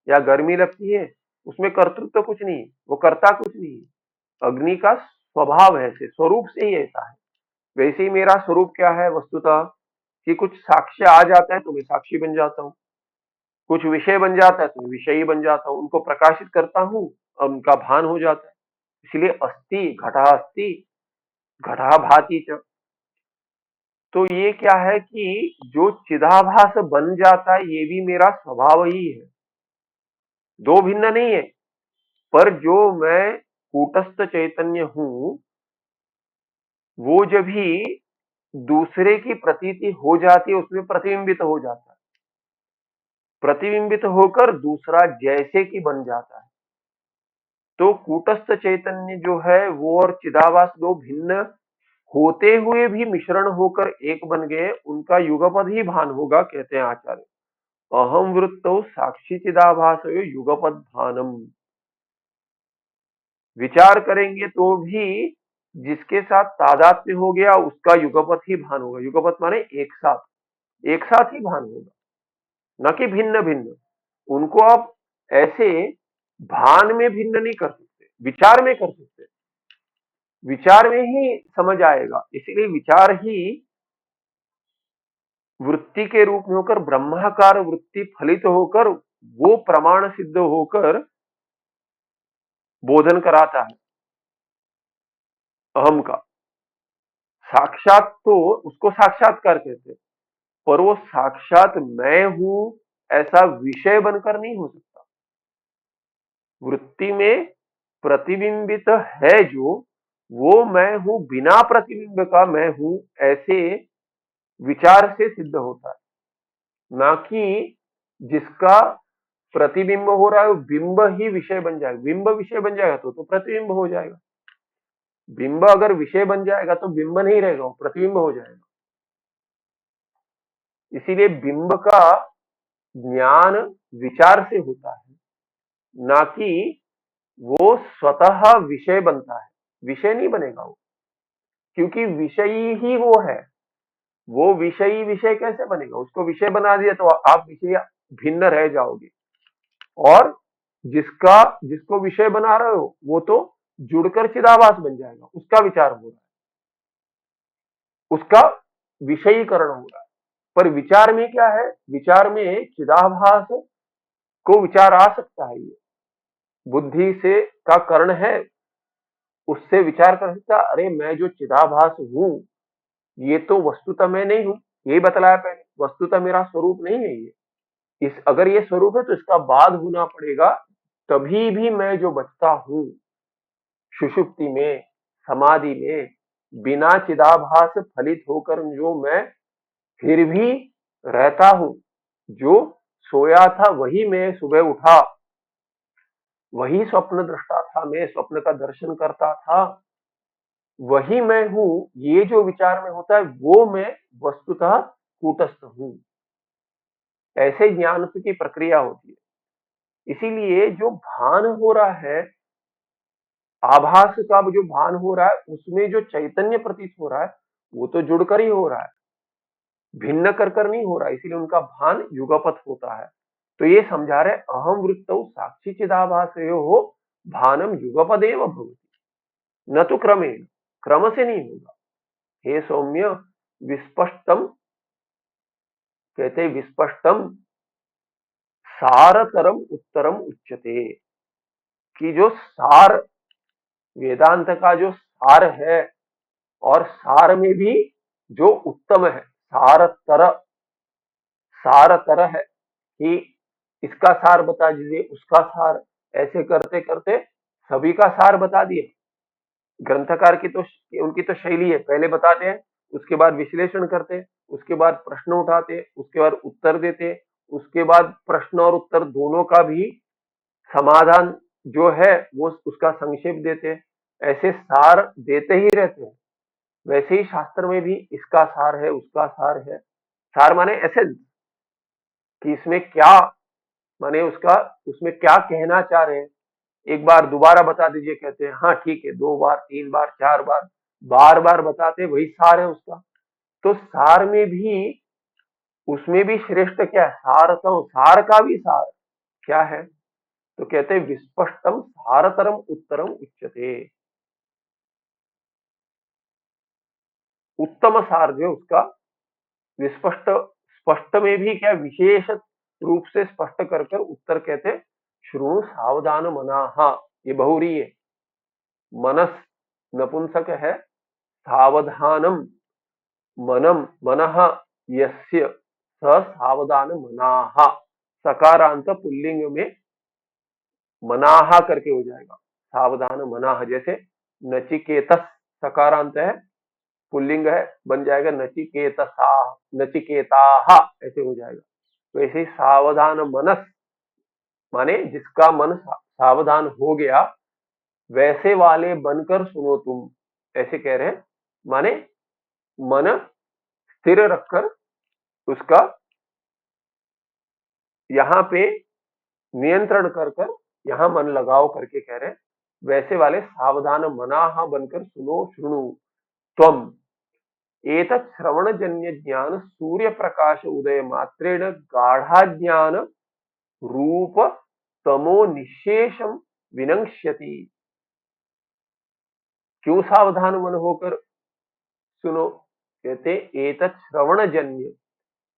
A: या गर्मी लगती है, उसमें कर्तृत्व तो कुछ नहीं, वो करता कुछ नहीं। अग्नि का स्वभाव है, से स्वरूप से ही ऐसा है। वैसे ही मेरा स्वरूप क्या है वस्तुतः, कि कुछ साक्ष्य आ जाता है तो मैं साक्षी बन जाता हूं। कुछ विषय बन जाता है तो विषयी बन जाता हूं, उनको प्रकाशित करता हूं और उनका भान हो जाता है। इसलिए अस्ति घटा भाति च। तो ये क्या है कि जो चिदाभास बन जाता है ये भी मेरा स्वभाव ही है, दो भिन्न नहीं है। पर जो मैं कूटस्थ चैतन्य हूं, वो जब भी दूसरे की प्रतीति हो जाती है उसमें प्रतिबिंबित हो जाता है, प्रतिबिंबित होकर दूसरा जैसे कि बन जाता है। तो कूटस्थ चैतन्य जो है वो और चिदाभास दो भिन्न होते हुए भी मिश्रण होकर एक बन गए, उनका युगपद ही भान होगा, कहते हैं आचार्य। अहम वृत्तौ साक्षी चिदाभास युगपद भानम। विचार करेंगे तो भी जिसके साथ तादात्म्य हो गया उसका युगपत ही भान होगा। युगपत माने एक साथ ही भान होगा, न कि भिन्न भिन्न। उनको आप ऐसे भान में भिन्न नहीं कर सकते, विचार में कर सकते, विचार में ही समझ आएगा। इसीलिए विचार ही वृत्ति के रूप में होकर ब्रह्माकार वृत्ति फलित होकर वो प्रमाण सिद्ध होकर बोधन कराता है अहम का। साक्षात तो उसको साक्षात्कार कहते हैं, पर वो साक्षात मैं हूं ऐसा विषय बनकर नहीं हो सकता। वृत्ति में प्रतिबिंबित है जो, वो मैं हूं बिना प्रतिबिंब का मैं हूं ऐसे विचार से सिद्ध होता है, ना कि जिसका प्रतिबिंब हो रहा है वो बिंब ही विषय बन जाएगा। बिंब विषय बन जाएगा तो प्रतिबिंब हो जाएगा। बिंब अगर विषय बन जाएगा तो बिंब नहीं रहेगा, वो प्रतिबिंब हो जाएगा। इसीलिए बिंब का ज्ञान विचार से होता है, ना कि वो स्वतः विषय बनता है। विषय नहीं बनेगा वो, क्योंकि विषयी ही वो है। वो विषयी विषय कैसे बनेगा? उसको विषय बना दिया तो आप विषय भिन्न रह जाओगे, और जिसको विषय बना रहे हो वो तो जुड़कर चिदाभास बन जाएगा, उसका विचार हो रहा है, उसका विषयीकरण हो रहा है। पर विचार में क्या है? विचार में चिदाभास को विचार आ सकता है, ये बुद्धि से का कर्ण है, उससे विचार कर सकता है, अरे मैं जो चिदाभास हूं ये तो वस्तुतः मैं नहीं हूं। यही बतलाया पहले, वस्तुतः मेरा स्वरूप नहीं है ये। इस अगर ये स्वरूप है तो इसका बाद होना पड़ेगा, तभी भी मैं जो बचता हूं सुषुप्ति में, समाधि में, बिना चिदाभास फलित होकर जो मैं फिर भी रहता हूं, जो सोया था वही मैं सुबह उठा, वही स्वप्न दृष्टा था, मैं स्वप्न का दर्शन करता था, वही मैं हूं। ये जो विचार में होता है वो मैं वस्तुतः कूटस्थ हूं, ऐसे ज्ञान की प्रक्रिया होती है। इसीलिए जो भान हो रहा है, आभास का जो भान हो रहा है उसमें जो चैतन्य प्रतीत हो रहा है वो तो जुड़कर ही हो रहा है, भिन्न कर नहीं हो रहा है। इसीलिए उनका भान युगपथ होता है। तो ये समझा रहे अहम वृत्तौ साक्षी चिदाभासयोः भानम युगपदेव भवति न तो क्रमेण, क्रम से नहीं होगा। हे सौम्य विस्पष्टम, कहते विस्पष्टम सारतरम उत्तरम उच्यते, कि जो सार वेदांत का जो सार है, और सार में भी जो उत्तम है, सार तर है कि इसका सार बता दीजिए, उसका सार, ऐसे करते करते सभी का सार बता दिए। ग्रंथकार की तो उनकी तो शैली है, पहले बताते हैं, उसके बाद विश्लेषण करते हैं, उसके बाद प्रश्न उठाते हैं, उसके बाद उत्तर देते हैं, उसके बाद प्रश्न और उत्तर दोनों का भी समाधान जो है वो उसका संक्षेप देते हैं। ऐसे सार देते ही रहते हैं। वैसे ही शास्त्र में भी इसका सार है, उसका सार है। सार माने एसेंस, कि इसमें क्या माने, उसका उसमें क्या कहना चाह रहे हैं, एक बार दोबारा बता दीजिए, कहते हैं हाँ ठीक है, दो बार, तीन बार, चार बार, बार बार बताते, वही सार है उसका। तो सार में भी, उसमें भी श्रेष्ठ क्या है? सार, तो सार का भी सार क्या है? तो कहते हैं विस्पष्टम सारतरम उत्तरम उच्यते। उत्तम सार जो उसका विस्पष्ट, स्पष्ट में भी क्या विशेष रूप से स्पष्ट कर कर उत्तर कहते शृणु सावधान मनाहा। ये बहुरी है, मनस नपुंसक है, सावधानम मनम मनः यस्य स सावधान मनाहा। सकारांत पुल्लिंग में मनाहा करके हो जाएगा, सावधान मनाहा। जैसे नचिकेतस सकारांत है, पुल्लिंग है, बन जाएगा नचिकेतसा, नचिकेताहा, ऐसे हो जाएगा। तो ऐसे सावधान मनस माने जिसका मन सावधान हो गया, वैसे वाले बनकर सुनो तुम, ऐसे कह रहे हैं। माने मन स्थिर रखकर उसका यहाँ पे नियंत्रण कर कर यहाँ मन लगाओ करके कह रहे हैं। वैसे वाले सावधान मनाहा बनकर सुनो शृणु त्वम एतत् श्रवणजन्य ज्ञान सूर्य प्रकाश उदय मात्रेण गाढ़ाज्ञान रूप तमो निशेषम विनंक्ष्यति। क्यों सावधान मन होकर सुनो? कहते एतत् श्रवणजन्य,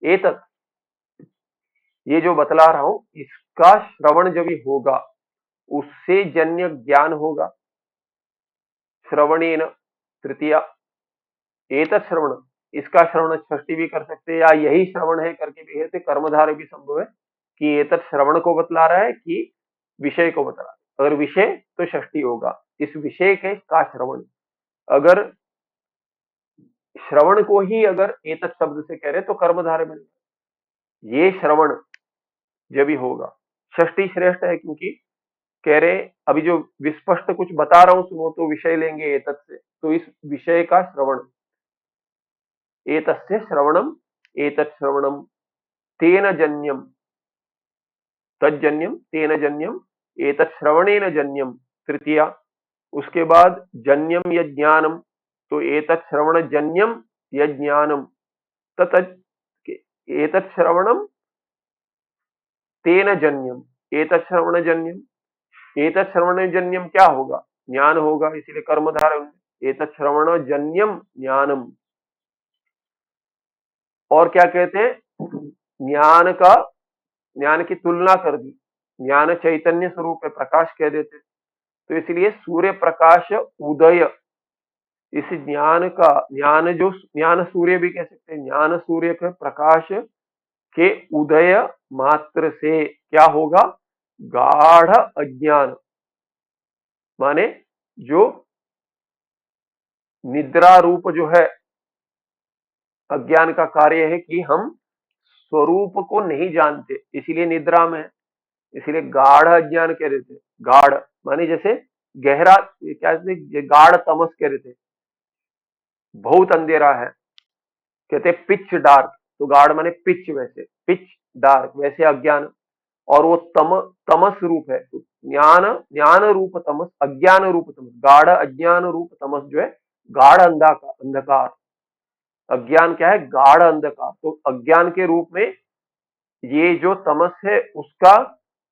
A: एतत् ये जो बतला रहा हूं, इसका श्रवण जब ही होगा उससे जन्य ज्ञान होगा। श्रवणेन तृतीया, एतत् श्रवण, इसका श्रवण षष्ठी भी कर सकते हैं, या यही श्रवण है करके भी कहते। कर्मधारय भी संभव है कि एतत् श्रवण को बतला रहा है कि विषय को बतला रहा है। अगर विषय तो षष्ठी होगा, इस विषय के का श्रवण। अगर श्रवण को ही अगर एतत् शब्द से कह रहे तो कर्मधारय बनेगा। ये श्रवण जब ही होगा, षष्ठी श्रेष्ठ है क्योंकि कह रहे अभी जो विस्पष्ट कुछ बता रहा हूं सुनो, तो विषय लेंगे एतत् से, तो इस विषय का श्रवण, एतस्य श्रवणम एतत् श्रवणम तेन जन्यम, तज्जन्यम तेन जन्यम एतत् श्रवणेन जन्यम तृतीया। उसके बाद जन्यम यज्ञानम, तो एतत् श्रवण जन्यम यज्ञानम तत् एतत् श्रवणम तेन जन्यम, एतत् श्रवण जन्यम, एतत् श्रवण जन्यम क्या होगा? ज्ञान होगा, इसीलिए कर्मधारय। एतत् श्रवण जन्यम ज्ञानम। और क्या कहते हैं? ज्ञान का, ज्ञान की तुलना कर दी, ज्ञान चैतन्य स्वरूप है, प्रकाश कह देते। तो इसलिए सूर्य प्रकाश उदय, इस ज्ञान का, ज्ञान जो ज्ञान सूर्य भी कह सकते हैं, ज्ञान सूर्य के प्रकाश के उदय मात्र से क्या होगा? गाढ़ अज्ञान, माने जो निद्रा रूप जो है अज्ञान का कार्य है कि हम स्वरूप को नहीं जानते, इसीलिए निद्रा में, इसीलिए गाढ़ अज्ञान कह रहे थे। गाढ़ माने जैसे गहरा, क्या गाढ़ तमस कह रहे थे, बहुत अंधेरा है, कहते पिच डार्क। तो गाढ़ माने पिच, वैसे पिच डार्क, वैसे अज्ञान। और वो तमस रूप है, तो ज्ञान, ज्ञान रूप तमस, अज्ञान रूप तमस, गाढ़ अज्ञान रूप तमस जो है गाढ़ अंधकार। अज्ञान क्या है? गाढ़ अंधकार। तो अज्ञान के रूप में ये जो तमस है उसका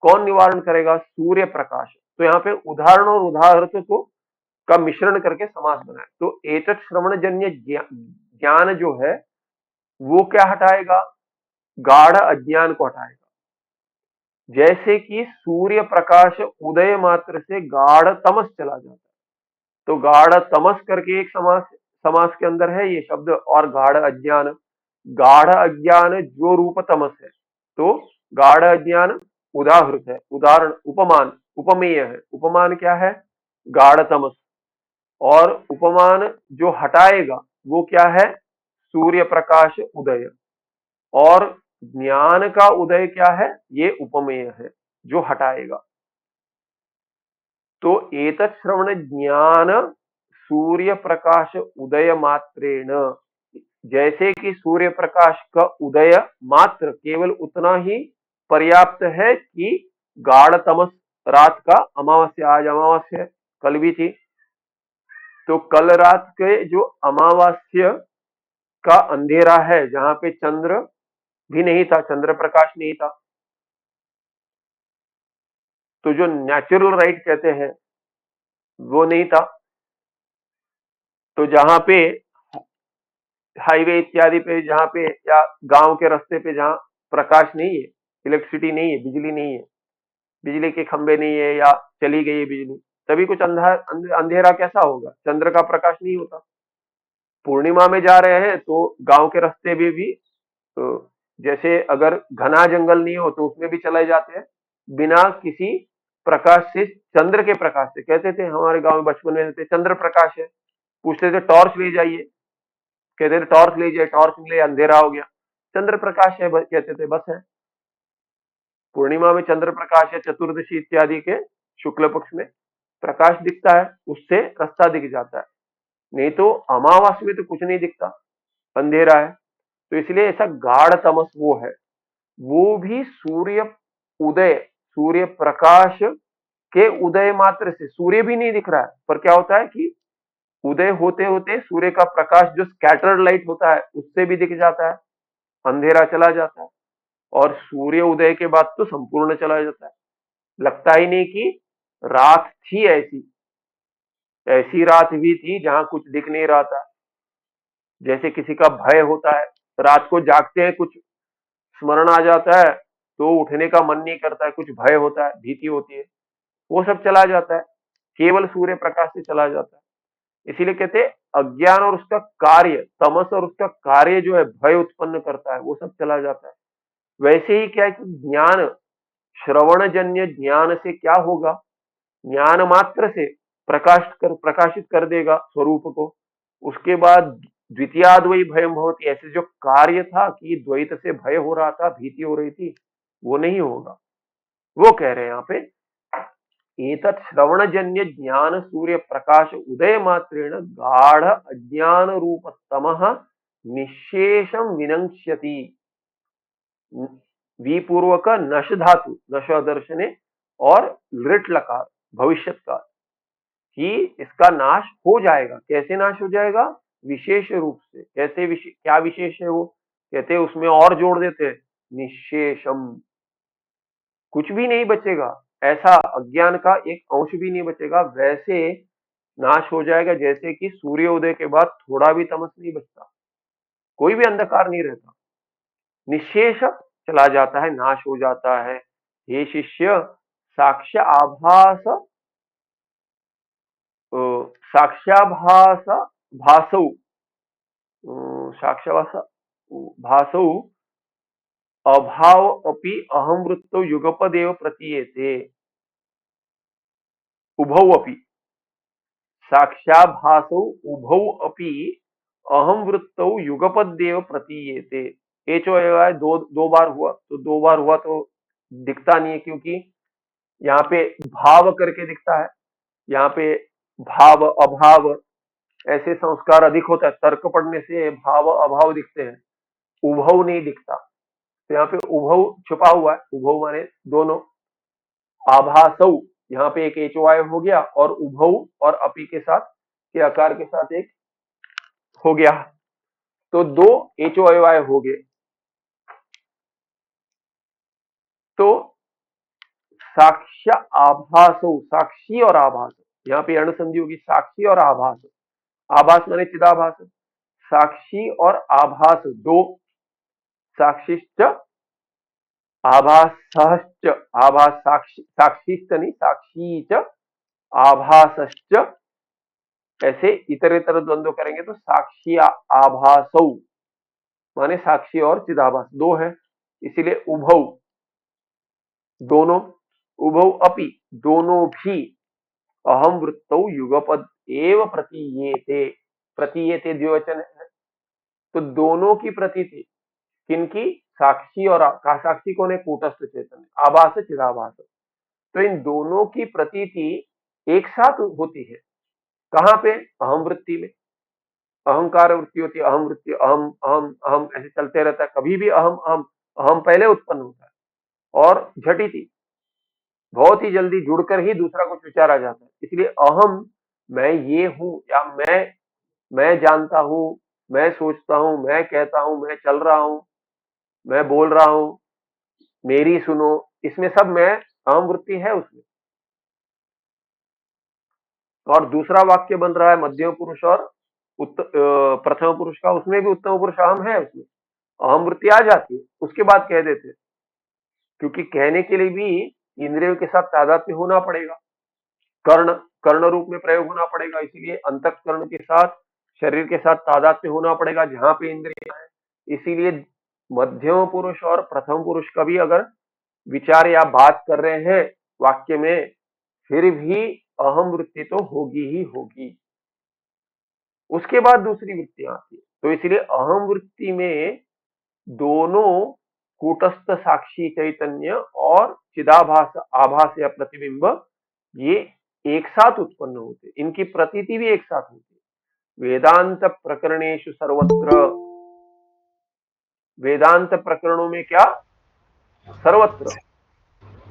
A: कौन निवारण करेगा? सूर्य प्रकाश। तो यहाँ पे उदाहरण और उदाहरण को का मिश्रण करके समास बनाए। तो एतत् श्रवण जन्य ज्ञान जो है वो क्या हटाएगा? गाढ़ अज्ञान को हटाएगा। जैसे कि सूर्य प्रकाश उदय मात्र से गाढ़ तमस चला जाता है, तो गाढ़ तमस करके एक समास, समास के अंदर है ये शब्द। और गाढ़ अज्ञान, गाढ़ अज्ञान जो रूप तमस है, तो गाढ़ अज्ञान उदाहृत है, उदाहरण उपमान, उपमेय है। उपमान क्या है? गाढ़ तमस। और उपमान जो हटाएगा वो क्या है? सूर्य प्रकाश उदय। और ज्ञान का उदय क्या है? ये उपमेय है जो हटाएगा। तो एतत् श्रवण ज्ञान सूर्य प्रकाश उदय मात्रेण, जैसे कि सूर्य प्रकाश का उदय मात्र केवल उतना ही पर्याप्त है कि गाढ़ तमस, रात का अमावस्या, आज अमावस्या कल भी थी, तो कल रात के जो अमावस्या का अंधेरा है, जहां पे चंद्र भी नहीं था, चंद्र प्रकाश नहीं था, तो जो नेचुरल लाइट कहते हैं वो नहीं था। तो जहां पे हाईवे इत्यादि पे, जहां पे या गांव के रास्ते पे जहां प्रकाश नहीं है, इलेक्ट्रिसिटी नहीं है, बिजली नहीं है, बिजली के खंभे नहीं है या चली गई है बिजली, तभी कुछ अंधेरा कैसा होगा? चंद्र का प्रकाश नहीं होता। पूर्णिमा में जा रहे हैं तो गांव के रास्ते में भी तो जैसे अगर घना जंगल नहीं हो तो उसमें भी चले जाते हैं बिना किसी प्रकाश से, चंद्र के प्रकाश से। कहते थे हमारे गांव में बचपन में रहते, चंद्र प्रकाश है, पूछते थे टॉर्च ले जाइए, कहते थे टॉर्च ले जाइए, टॉर्च मिले अंधेरा हो गया, चंद्र प्रकाश है कहते थे, बस है। पूर्णिमा में चंद्र प्रकाश है, चतुर्दशी इत्यादि के शुक्ल पक्ष में प्रकाश दिखता है, उससे रास्ता दिख जाता है, नहीं तो अमावस में तो कुछ नहीं दिखता, अंधेरा है। तो इसलिए ऐसा गाढ़ तमस वो है, वो भी सूर्य उदय, सूर्य प्रकाश के उदय मात्र से, सूर्य भी नहीं दिख रहा है, पर क्या होता है कि उदय होते होते सूर्य का प्रकाश जो स्कैटर्ड लाइट होता है उससे भी दिख जाता है, अंधेरा चला जाता है, और सूर्य उदय के बाद तो संपूर्ण चला जाता है। लगता ही नहीं कि रात थी, ऐसी ऐसी रात भी थी जहां कुछ दिख नहीं रहा था। जैसे किसी का भय होता है, रात को जागते हैं, कुछ स्मरण आ जाता है तो उठने का मन नहीं करता है, कुछ भय होता है, भीति होती है, वो सब चला जाता है, केवल सूर्य प्रकाश से चला जाता है। इसीलिए कहते हैं अज्ञान और उसका कार्य, तमस और उसका कार्य जो है भय उत्पन्न करता है, वो सब चला जाता है। वैसे ही क्या है कि ज्ञान, श्रवण जन्य ज्ञान से क्या होगा, ज्ञान मात्र से प्रकाशित कर देगा स्वरूप को। उसके बाद द्वितीयाद्वयी भयम भवति, ऐसे जो कार्य था कि द्वैत से भय हो रहा था, भीति हो रही थी, वो नहीं होगा। वो कह रहे हैं यहाँ पे, एतत् श्रवणजन्य ज्ञान सूर्य प्रकाश उदय मात्रेण गाढ़ अज्ञान रूप तमः निशेषम विनश्यति। विपूर्वक नश धातु, नश दर्शने, और लृट लकार भविष्यत काल, कि इसका नाश हो जाएगा। कैसे नाश हो जाएगा? विशेष रूप से। कैसे क्या विशेष है वो? कहते हैं उसमें और जोड़ देते हैं, निशेषम, कुछ भी नहीं बचेगा, ऐसा अज्ञान का एक अंश भी नहीं बचेगा, वैसे नाश हो जाएगा जैसे कि सूर्योदय के बाद थोड़ा भी तमस नहीं बचता, कोई भी अंधकार नहीं रहता, निशेष चला जाता है, नाश हो जाता है। हे शिष्य, साक्ष्य आभास, साक्ष्याभास भासौ, साक्ष्याभास भासौ अभाव अपि अहम वृत्तौ युगपदेव प्रतीयते, उभौ अपि, साक्ष्याभासौ उभौ अपि अहम वृत्तौ युगपदेव प्रतीयते। एचो है, दो बार हुआ, तो दो बार हुआ तो दिखता नहीं है, क्योंकि यहाँ पे भाव करके दिखता है, यहाँ पे भाव अभाव ऐसे संस्कार अधिक होता है, तर्क पढ़ने से भाव अभाव दिखते हैं, उभव नहीं दिखता। तो यहाँ पे उभव छुपा हुआ है, उभव माने दोनों, आभासौ यहाँ पे एक एचओआई हो गया, और उभव और अपी के साथ, के आकार के साथ एक हो गया, तो दो एचओआई हो गए। तो साक्ष्य आभासो, साक्षी और आभास, यहाँ पे अण संधि होगी, साक्षी और आभास। आभास माने चिदाभास, साक्षी और आभास दो, साक्षिश्च आभासश्च, आभास साक्षीश्च नहीं, साक्षी च आभासश्च, ऐसे इतरेतर द्वंद्व करेंगे तो साक्षी आभासौ माने साक्षी और चिदाभास दो है, इसीलिए उभौ दोनों, उभौ अपि दोनों भी, अहम वृत्तौ युगपद एव प्रतीयेते, प्रतीयेते द्विवचन है, तो दोनों की प्रतीति, किनकी? साक्षी और का साक्षी कौन है? कूटस्थ चेतन, आभास चिदाभास। तो इन दोनों की प्रतीति एक साथ होती है, कहां पे? अहम वृत्ति में। अहंकार वृत्ति होती है, अहम वृत्ति, अहम अहम अहम ऐसे चलते रहता है, कभी भी अहम अहम, अहम पहले उत्पन्न होता है और झटिति बहुत ही जल्दी जुड़कर ही दूसरा कुछ विचार आ जाता है। इसलिए अहम, मैं ये हूं, या मैं जानता हूं, मैं सोचता हूं, मैं कहता हूं, मैं चल रहा हूं, मैं बोल रहा हूं, मेरी सुनो, इसमें सब मैं, अहम वृत्ति है उसमें। और दूसरा वाक्य बन रहा है मध्यम पुरुष और प्रथम पुरुष का, उसमें भी उत्तम पुरुष अहम है, उसमें अहम वृत्ति आ जाती है, उसके बाद कह देते क्योंकि कहने के लिए भी इंद्रियों के साथ तादात्म्य होना पड़ेगा, कर्ण कर्ण रूप में प्रयोग होना पड़ेगा, इसीलिए अंतःकरण के साथ शरीर के साथ तादात्म्य होना पड़ेगा जहां पे इंद्रियां हैं। इसीलिए मध्यम पुरुष और प्रथम पुरुष का भी अगर विचार या बात कर रहे हैं वाक्य में, फिर भी अहम वृत्ति तो होगी ही होगी। उसके बाद दूसरी वृत्तियां आती है। तो इसलिए अहम वृत्ति में दोनों कूटस्थ साक्षी चैतन्य और चिदाभास आभास या प्रतिबिंब ये एक साथ उत्पन्न होते, इनकी प्रतीति भी एक साथ होती है। वेदांत प्रकरणेषु सर्वत्र, वेदांत प्रकरणों में क्या सर्वत्र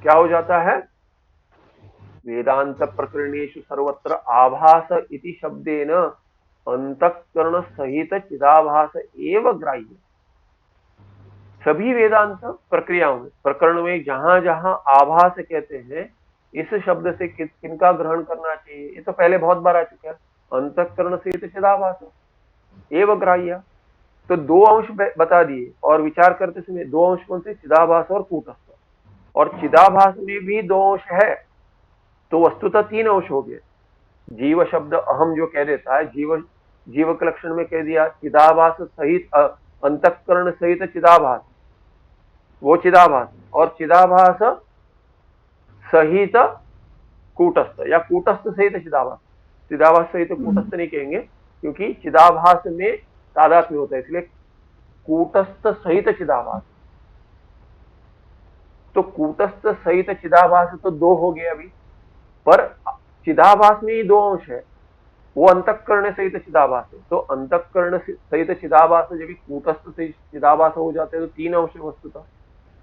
A: क्या हो जाता है, वेदांत प्रकरणेषु सर्वत्र आभास इति शब्देन अंतःकरण सहित चिदाभास एव ग्राह्य। सभी वेदांत प्रक्रियाओं में प्रकरण में जहां जहां आभास कहते हैं, इस शब्द से किनका ग्रहण करना चाहिए, ये तो पहले बहुत बार आ चुका है, अंतःकरण सहित चिदाभास एव ग्राह्य। तो दो अंश बता दिए, और विचार करते समय दो अंश कौन से, चिदाभास और कूटस्थ। और चिदाभास में भी दो अंश है, तो वस्तुतः तीन अंश हो गए। जीव शब्द अहम जो कह देता है, जीव के लक्षण में कह दिया चिदाभास सहित अंतःकरण सहित चिदाभास, वो चिदाभास, और चिदाभास सहित कूटस्थ या कूटस्थ सहित चिदाभास। चिदाभास सहित कूटस्थ नहीं कहेंगे, क्योंकि चिदाभास में तादात्म्य होता है, इसलिए कूटस्थ सहित चिदाभास। तो कूटस्थ सहित चिदाभास तो दो हो गए अभी, पर चिदाभास में ही दो अंश है, वो अंतःकरण सहित चिदाभास है। तो अंतःकरण सहित चिदाभास जब कूटस्थ सहित चिदाभास हो जाते हैं तो तीन अंश वस्तुतः।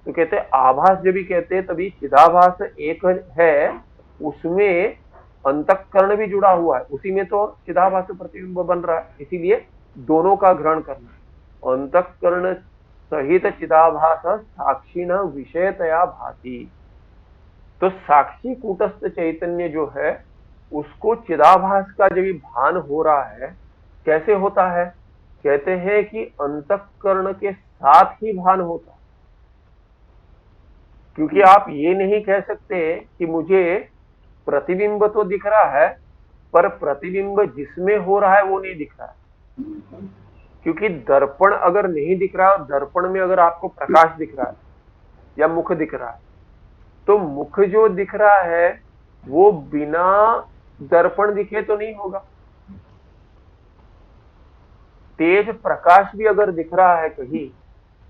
A: तो कहते हैं आभास जब भी कहते हैं तभी चिदाभास एक है, उसमें अंतःकरण भी जुड़ा हुआ है, उसी में तो चिदाभास प्रतिबिंब बन रहा है, इसीलिए दोनों का ग्रहण करना। अंतःकरण सहित चिदाभास साक्षी न विषयतया भाति। तो साक्षी कूटस्थ चैतन्य जो है, उसको चिदाभास का जब भान हो रहा है, कैसे होता है, कहते हैं कि अंतःकरण के साथ ही भान होता है। क्योंकि आप ये नहीं कह सकते कि मुझे प्रतिबिंब तो दिख रहा है, पर प्रतिबिंब जिसमें हो रहा है वो नहीं दिख रहा है। क्योंकि दर्पण अगर नहीं दिख रहा, दर्पण में अगर आपको प्रकाश दिख रहा है या मुख दिख रहा है, तो मुख जो दिख रहा है वो बिना दर्पण दिखे तो नहीं होगा। तेज प्रकाश भी अगर दिख रहा है कहीं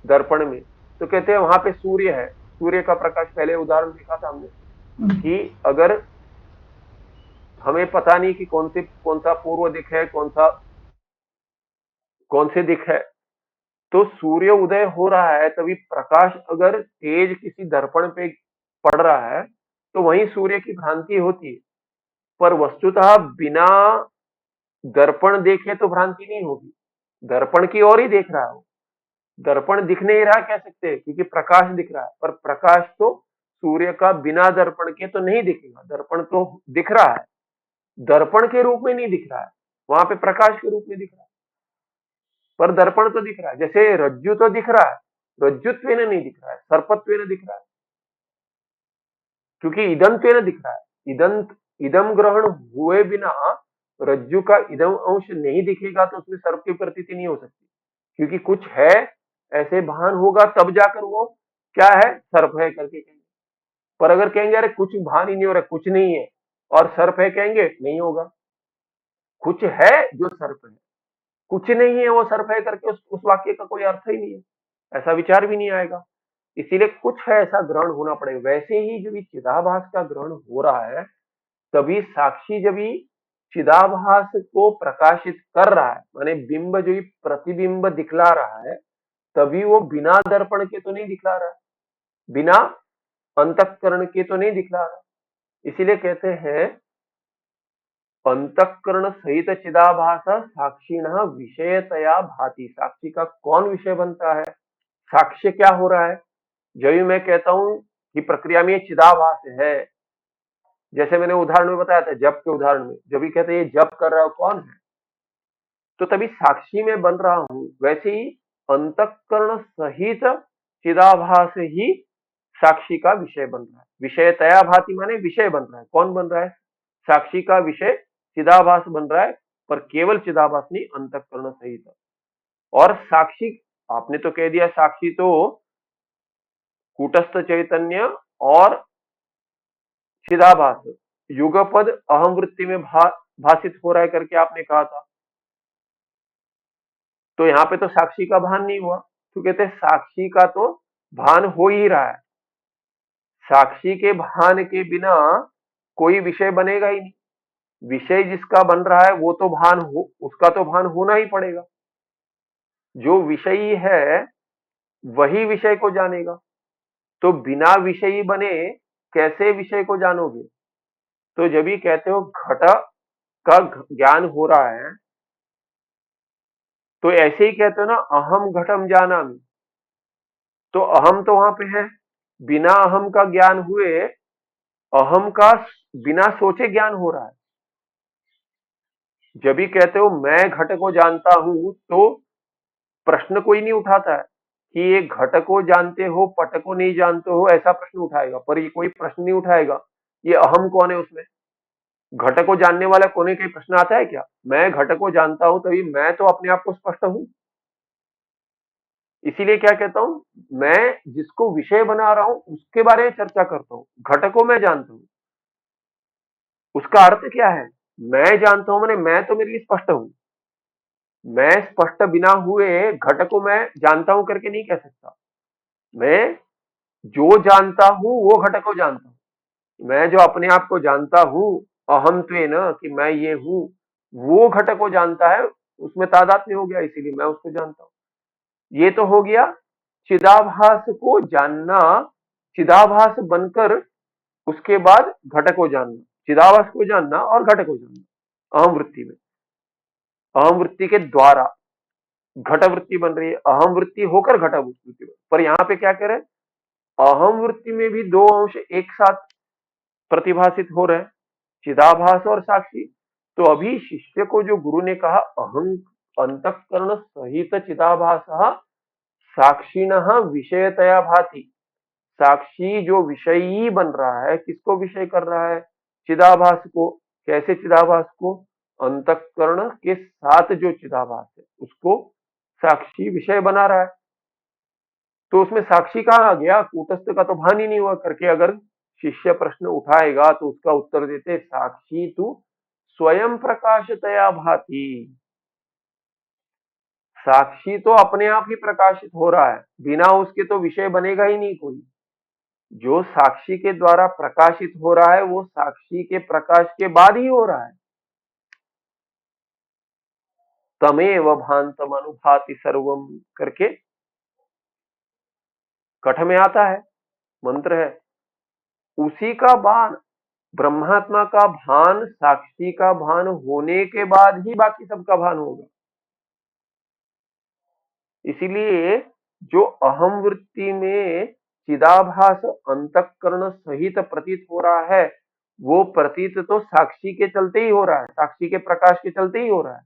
A: दर्पण में, तो कहते हैं वहां पे सूर्य है, सूर्य का प्रकाश, पहले उदाहरण देखा था हमने कि अगर हमें पता नहीं कि कौन सा पूर्व दिख है, कौन से दिख है, तो सूर्य उदय हो रहा है, तभी प्रकाश अगर तेज किसी दर्पण पे पड़ रहा है तो वहीं सूर्य की भ्रांति होती है, पर वस्तुतः बिना दर्पण देखे तो भ्रांति नहीं होगी। दर्पण की ओर ही देख रहा है, दर्पण दिख नहीं रहा कह सकते हैं, क्योंकि प्रकाश दिख रहा है, पर प्रकाश तो सूर्य का बिना दर्पण के तो नहीं दिखेगा। दर्पण तो दिख रहा है, दर्पण के रूप में नहीं दिख रहा है, वहां पे प्रकाश के रूप में दिख रहा है, पर दर्पण तो दिख रहा है। जैसे रज्जु तो दिख रहा है, रज्जुत्वेन नहीं दिख रहा है, सर्पत्वेन दिख रहा है, क्योंकि इदंत्वेन दिख रहा है। इदम ग्रहण हुए बिना रज्जु का इदम अंश नहीं दिखेगा, तो उसमें सर्प की प्रतीति नहीं हो सकती, क्योंकि कुछ है, ऐसे भान होगा तब जाकर वो क्या है, सर्प है करके कहेंगे। पर अगर कहेंगे अरे कुछ भान ही नहीं हो रहा, कुछ नहीं है, और सर्प है कहेंगे, नहीं होगा। कुछ है जो सर्प है, कुछ नहीं है वो सर्प है करके उस वाक्य का कोई अर्थ ही नहीं है, ऐसा विचार भी नहीं आएगा। इसीलिए कुछ है ऐसा ग्रहण होना पड़ेगा। वैसे ही जब चिदाभास का ग्रहण हो रहा है, तभी साक्षी जब चिदाभास को प्रकाशित कर रहा है, माने बिंब जो प्रतिबिंब दिखला रहा है, तभी वो बिना दर्पण के तो नहीं दिखला रहा है, बिना अंतःकरण के तो नहीं दिखला रहा। इसीलिए कहते हैं अंतःकरण सहित चिदाभास साक्षिण विषयतया भाति। साक्षी का कौन विषय बनता है, साक्ष्य क्या हो रहा है। जब मैं कहता हूं कि प्रक्रिया में चिदाभास है, जैसे मैंने उदाहरण में बताया था, जप के उदाहरण में जब भी कहते हैं ये जप कर रहा हो कौन है, तो तभी साक्षी में बन रहा हूं। वैसे ही अंतःकरण सहित चिदाभास ही साक्षी का विषय बन रहा है। विषयतया भाति माने विषय बन रहा है। कौन बन रहा है? साक्षी का विषय चिदाभास बन रहा है, पर केवल चिदाभास नहीं, अंतःकरण सहित। और साक्षी, आपने तो कह दिया साक्षी तो कूटस्थ चैतन्य और चिदाभास युगपद अहम वृत्ति में भाषित हो रहा है करके आपने कहा था। तो यहाँ पे तो साक्षी का भान नहीं हुआ, तो कहते हैं साक्षी का तो भान हो ही रहा है। साक्षी के भान के बिना कोई विषय बनेगा ही नहीं। विषय जिसका बन रहा है वो तो भान हो, उसका तो भान होना ही पड़ेगा। जो विषयी है वही विषय को जानेगा। तो बिना विषयी बने कैसे विषय को जानोगे? तो जब भी कहते हो घट का ज्ञान हो रहा है, तो ऐसे ही कहते हो ना, अहम घटम जानामि। तो अहम तो वहां पे है, बिना अहम का ज्ञान हुए अहम का बिना सोचे ज्ञान हो रहा है। जब भी कहते हो मैं घट को जानता हूं, तो प्रश्न कोई नहीं उठाता है कि ये घट को जानते हो पट को नहीं जानते हो, ऐसा प्रश्न उठाएगा। पर ये कोई प्रश्न नहीं उठाएगा ये अहम कौन है उसमें। घट को जानने वाला कोने का प्रश्न आता है क्या? मैं घट को जानता हूं तभी मैं तो अपने आप को स्पष्ट हूं। इसीलिए क्या कहता हूं, मैं जिसको विषय बना रहा हूं उसके बारे में चर्चा करता हूं। घट को मैं जानता हूं, उसका अर्थ क्या है? मैं जानता हूं मैंने, मैं तो मेरे लिए स्पष्ट हूं। मैं स्पष्ट बिना हुए घट को मैं जानता हूं करके नहीं कह सकता। मैं जो जानता हूं वो घट को जानता हूं। मैं जो अपने आप को जानता हूं, अहम त्वेन, कि मैं ये हूं, वो घट को जानता है, उसमें तादात्म्य हो गया, इसीलिए मैं उसको जानता हूं। ये तो हो गया चिदाभास को जानना, चिदाभास बनकर उसके बाद घट को जानना। चिदाभास को जानना और घट को जानना अहम वृत्ति में, अहम वृत्ति के द्वारा घट वृत्ति बन रही है, अहम वृत्ति होकर घट वृत्ति बन। पर यहां पे क्या कह रहे हैं, अहम वृत्ति में भी दो अंश एक साथ प्रतिभाषित हो रहे हैं, चिदाभास और साक्षी। तो अभी शिष्य को जो गुरु ने कहा अहं अंतःकरण सहित चिदाभास साक्षिणः विषयतया भाति, साक्षी जो विषयी बन रहा है, किसको विषय कर रहा है? चिदाभास को। कैसे चिदाभास को? अंतःकरण के साथ जो चिदाभास है उसको साक्षी विषय बना रहा है। तो उसमें साक्षी कहाँ आ गया? कूटस्थ का तो भान ही नहीं हुआ करके अगर शिष्य प्रश्न उठाएगा तो उसका उत्तर देते साक्षी तू स्वयं प्रकाशतया भाति। साक्षी तो अपने आप ही प्रकाशित हो रहा है, बिना उसके तो विषय बनेगा ही नहीं कोई। जो साक्षी के द्वारा प्रकाशित हो रहा है वो साक्षी के प्रकाश के बाद ही हो रहा है। तमेव भांतम अनुभाति सर्वम करके कठ में आता है, मंत्र है। उसी का भान, ब्रह्मात्मा का भान साक्षी का भान होने के बाद ही बाकी सबका भान होगा। इसीलिए जो अहम वृत्ति में चिदाभास अंतःकरण सहित प्रतीत हो रहा है, वो प्रतीत तो साक्षी के चलते ही हो रहा है, साक्षी के प्रकाश के चलते ही हो रहा है।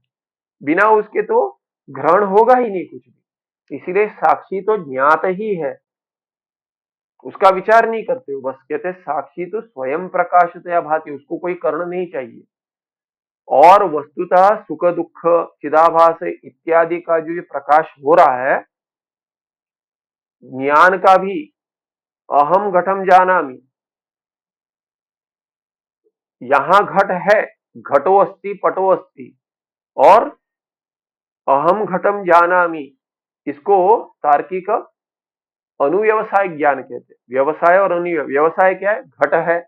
A: बिना उसके तो ग्रहण होगा ही नहीं कुछ भी। इसीलिए साक्षी तो ज्ञात ही है, उसका विचार नहीं करते हो, बस कहते साक्षी तो स्वयं प्रकाशतया भाति, उसको कोई कर्ण नहीं चाहिए। और वस्तुतः सुख दुख चिदाभास इत्यादि का जो ये प्रकाश हो रहा है, ज्ञान का भी अहम घटम जानामि, यहां घट है, घटो अस्ति पटो अस्ति, और अहम घटम जानामि, इसको तार्किक अनुव्यवसाय ज्ञान कहते हैं। व्यवसाय और व्यवसाय क्या है? घट है,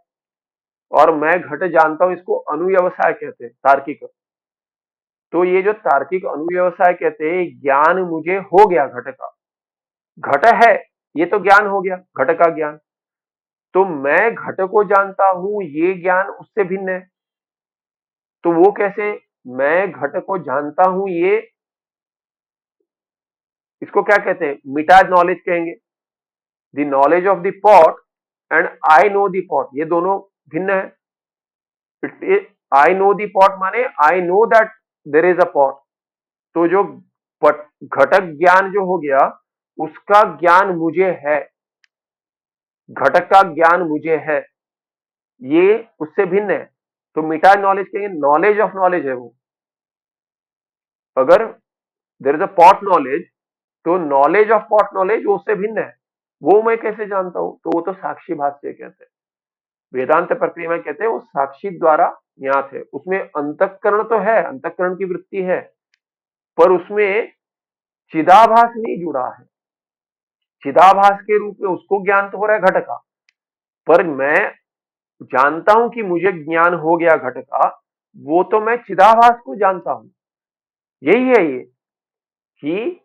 A: और मैं घट जानता हूं, इसको अनुव्यवसाय कहते हैं, तार्किक। तो ये जो तार्किक अनुव्यवसाय कहते हैं, ज्ञान मुझे हो गया घट का, घट है, ये तो ज्ञान हो गया, घट का ज्ञान। तो मैं घट को जानता हूं, ये ज्ञान उससे भिन्न है। तो वो कैसे? मैं घट को जानता हूं, ये इसको क्या कहते हैं? मिटाज नॉलेज कहेंगे। The knowledge of the pot and I know the pot, ये दोनों भिन्न है। आई नो द पॉट माने I know that there is a pot. तो जो घटक ज्ञान जो हो गया, उसका ज्ञान मुझे है। घटक का ज्ञान मुझे है, ये उससे भिन्न है। तो मेटा नॉलेज कहेंगे, नॉलेज ऑफ नॉलेज है वो। अगर there is a pot knowledge, तो नॉलेज ऑफ पॉट नॉलेज वो उससे भिन्न है। वो मैं कैसे जानता हूं? तो वो तो साक्षी भाष्य कहते हैं। वेदांत प्रक्रिया में कहते हैं वो साक्षी द्वारा ज्ञात है। उसमें अंतःकरण तो है, अंतःकरण की वृत्ति है, पर उसमें चिदाभास नहीं जुड़ा है। चिदाभास के रूप में उसको ज्ञान तो हो रहा है घट का, पर मैं जानता हूं कि मुझे ज्ञान हो गया घट का, वो तो मैं चिदाभास को जानता हूं। यही है ये कि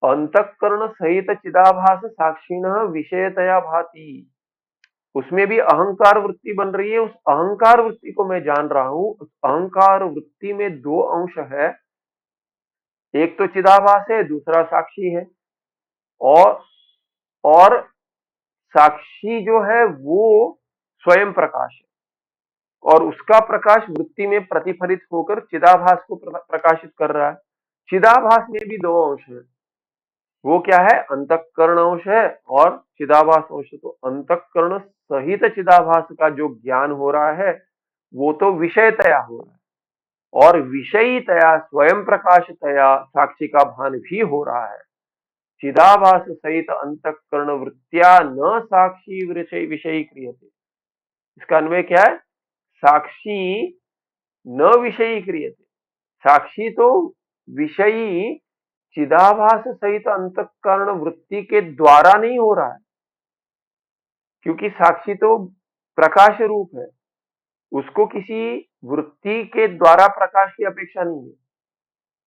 A: अंतःकरण सहित चिदाभास साक्षिणः विषयतया भाति। उसमें भी अहंकार वृत्ति बन रही है, उस अहंकार वृत्ति को मैं जान रहा हूं। उस अहंकार वृत्ति में दो अंश है, एक तो चिदाभास है, दूसरा साक्षी है। और और साक्षी जो है वो स्वयं प्रकाश है, और उसका प्रकाश वृत्ति में प्रतिफलित होकर चिदाभास को प्रकाशित कर रहा है। चिदाभास में भी दो अंश है, वो क्या है? अंतःकरण अंश है और चिदाभास अंश। तो अंतःकरण सहित चिदाभास का जो ज्ञान हो रहा है वो तो विषयतया हो रहा है, और विषयीतया स्वयं प्रकाशतया साक्षी का भान भी हो रहा है। चिदाभास सहित अंतःकरण वृत्तिया न साक्षी विषयी क्रियते। इसका अन्वय क्या है? साक्षी न विषयी क्रियते। साक्षी तो विषयी चिदाभास सहित अंतःकरण वृत्ति के द्वारा नहीं हो रहा है, क्योंकि साक्षी तो प्रकाश रूप है, उसको किसी वृत्ति के द्वारा प्रकाश की अपेक्षा नहीं है,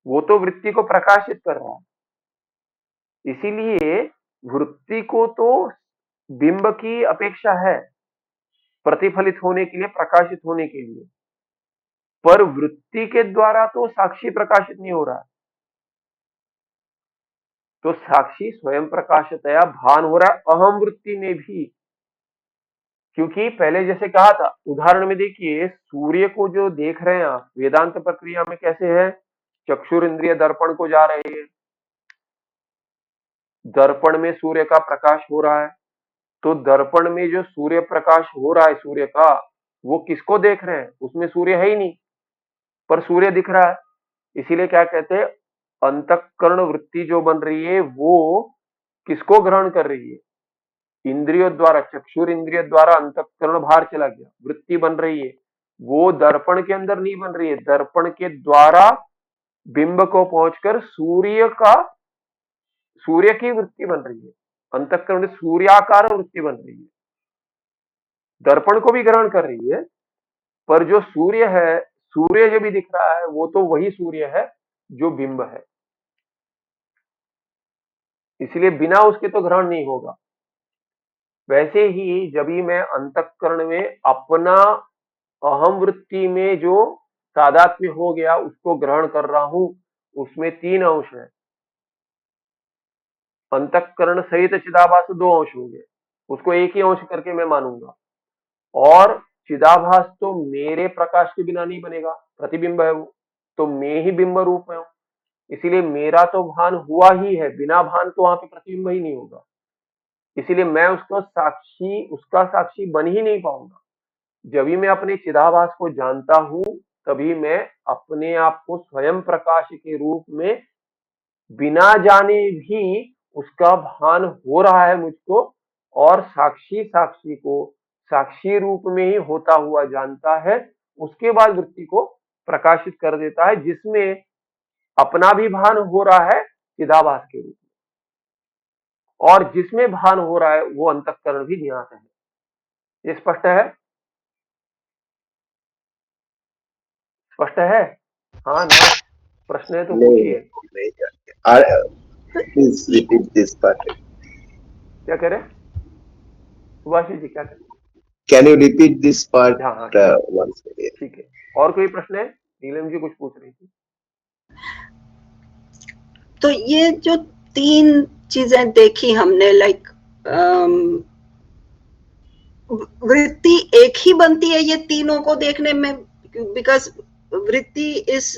A: वो तो वृत्ति को प्रकाशित कर रहा है। इसीलिए वृत्ति को तो बिंब की अपेक्षा है प्रतिफलित होने के लिए, प्रकाशित होने के लिए, पर वृत्ति के द्वारा तो साक्षी प्रकाशित नहीं हो रहा है। तो साक्षी स्वयं प्रकाशतया भान हो रहा है अहम वृत्ति में भी। क्योंकि पहले जैसे कहा था, उदाहरण में देखिए, सूर्य को जो देख रहे हैं आप वेदांत प्रक्रिया में कैसे है? चक्षुर इंद्रिय दर्पण को जा रहे हैं, दर्पण में सूर्य का प्रकाश हो रहा है। तो दर्पण में जो सूर्य प्रकाश हो रहा है सूर्य का, वो किसको देख रहे हैं? उसमें सूर्य है ही नहीं, पर सूर्य दिख रहा है। इसीलिए क्या कहते हैं? अंतःकरण वृत्ति जो बन रही है वो किसको ग्रहण कर रही है? इंद्रियों द्वारा, चक्षुर इंद्रिय द्वारा अंतःकरण बाहर चला गया, वृत्ति बन रही है, वो दर्पण के अंदर नहीं बन रही है, दर्पण के द्वारा बिंब को पहुंचकर सूर्य की वृत्ति बन रही है। अंतःकरण सूर्याकार वृत्ति बन रही है, दर्पण को भी ग्रहण कर रही है, पर जो सूर्य है, सूर्य जो भी दिख रहा है वो तो वही सूर्य है जो बिंब है। इसलिए बिना उसके तो ग्रहण नहीं होगा। वैसे ही जब भी मैं अंतःकरण में अपना अहम वृत्ति में जो तादात्म्य हो गया उसको ग्रहण कर रहा हूं, उसमें तीन अंश है। अंतःकरण सहित चिदाभास दो अंश हो गए, उसको एक ही अंश करके मैं मानूंगा। और चिदाभास तो मेरे प्रकाश के बिना नहीं बनेगा, प्रतिबिंब है वो, तो मैं ही बिंब रूप में हूं। इसीलिए मेरा तो भान हुआ ही है, बिना भान तो वहां पे प्रतिबिंब ही नहीं होगा। इसीलिए मैं उसका साक्षी बन ही नहीं पाऊंगा। जब भी मैं अपने चिदाभास को जानता हूं, तभी मैं अपने आप को स्वयं प्रकाश के रूप में बिना जाने भी उसका भान हो रहा है मुझको, और साक्षी को साक्षी रूप में ही होता हुआ जानता है। उसके बाद वृत्ति को प्रकाशित कर देता है, जिसमें अपना भी भान हो रहा है चिदाभास के रूप में, और जिसमें भान हो रहा है वो अंतःकरण भी ज्ञात है। ये स्पष्ट है? स्पष्ट है? हाँ ना? प्रश्न है तो पूछिए।
B: Please repeat this part.
A: क्या कह रहे? सुभाषी जी क्या कह रहे?
B: Can you repeat this part
A: हाँ,
B: once again?
A: ठीक है। और कोई प्रश्न है? नीलम जी कुछ पूछ रही थी।
C: तो ये जो तीन चीजें देखी हमने, लाइक वृत्ति एक ही बनती है ये तीनों को देखने में, बिकॉज वृत्ति is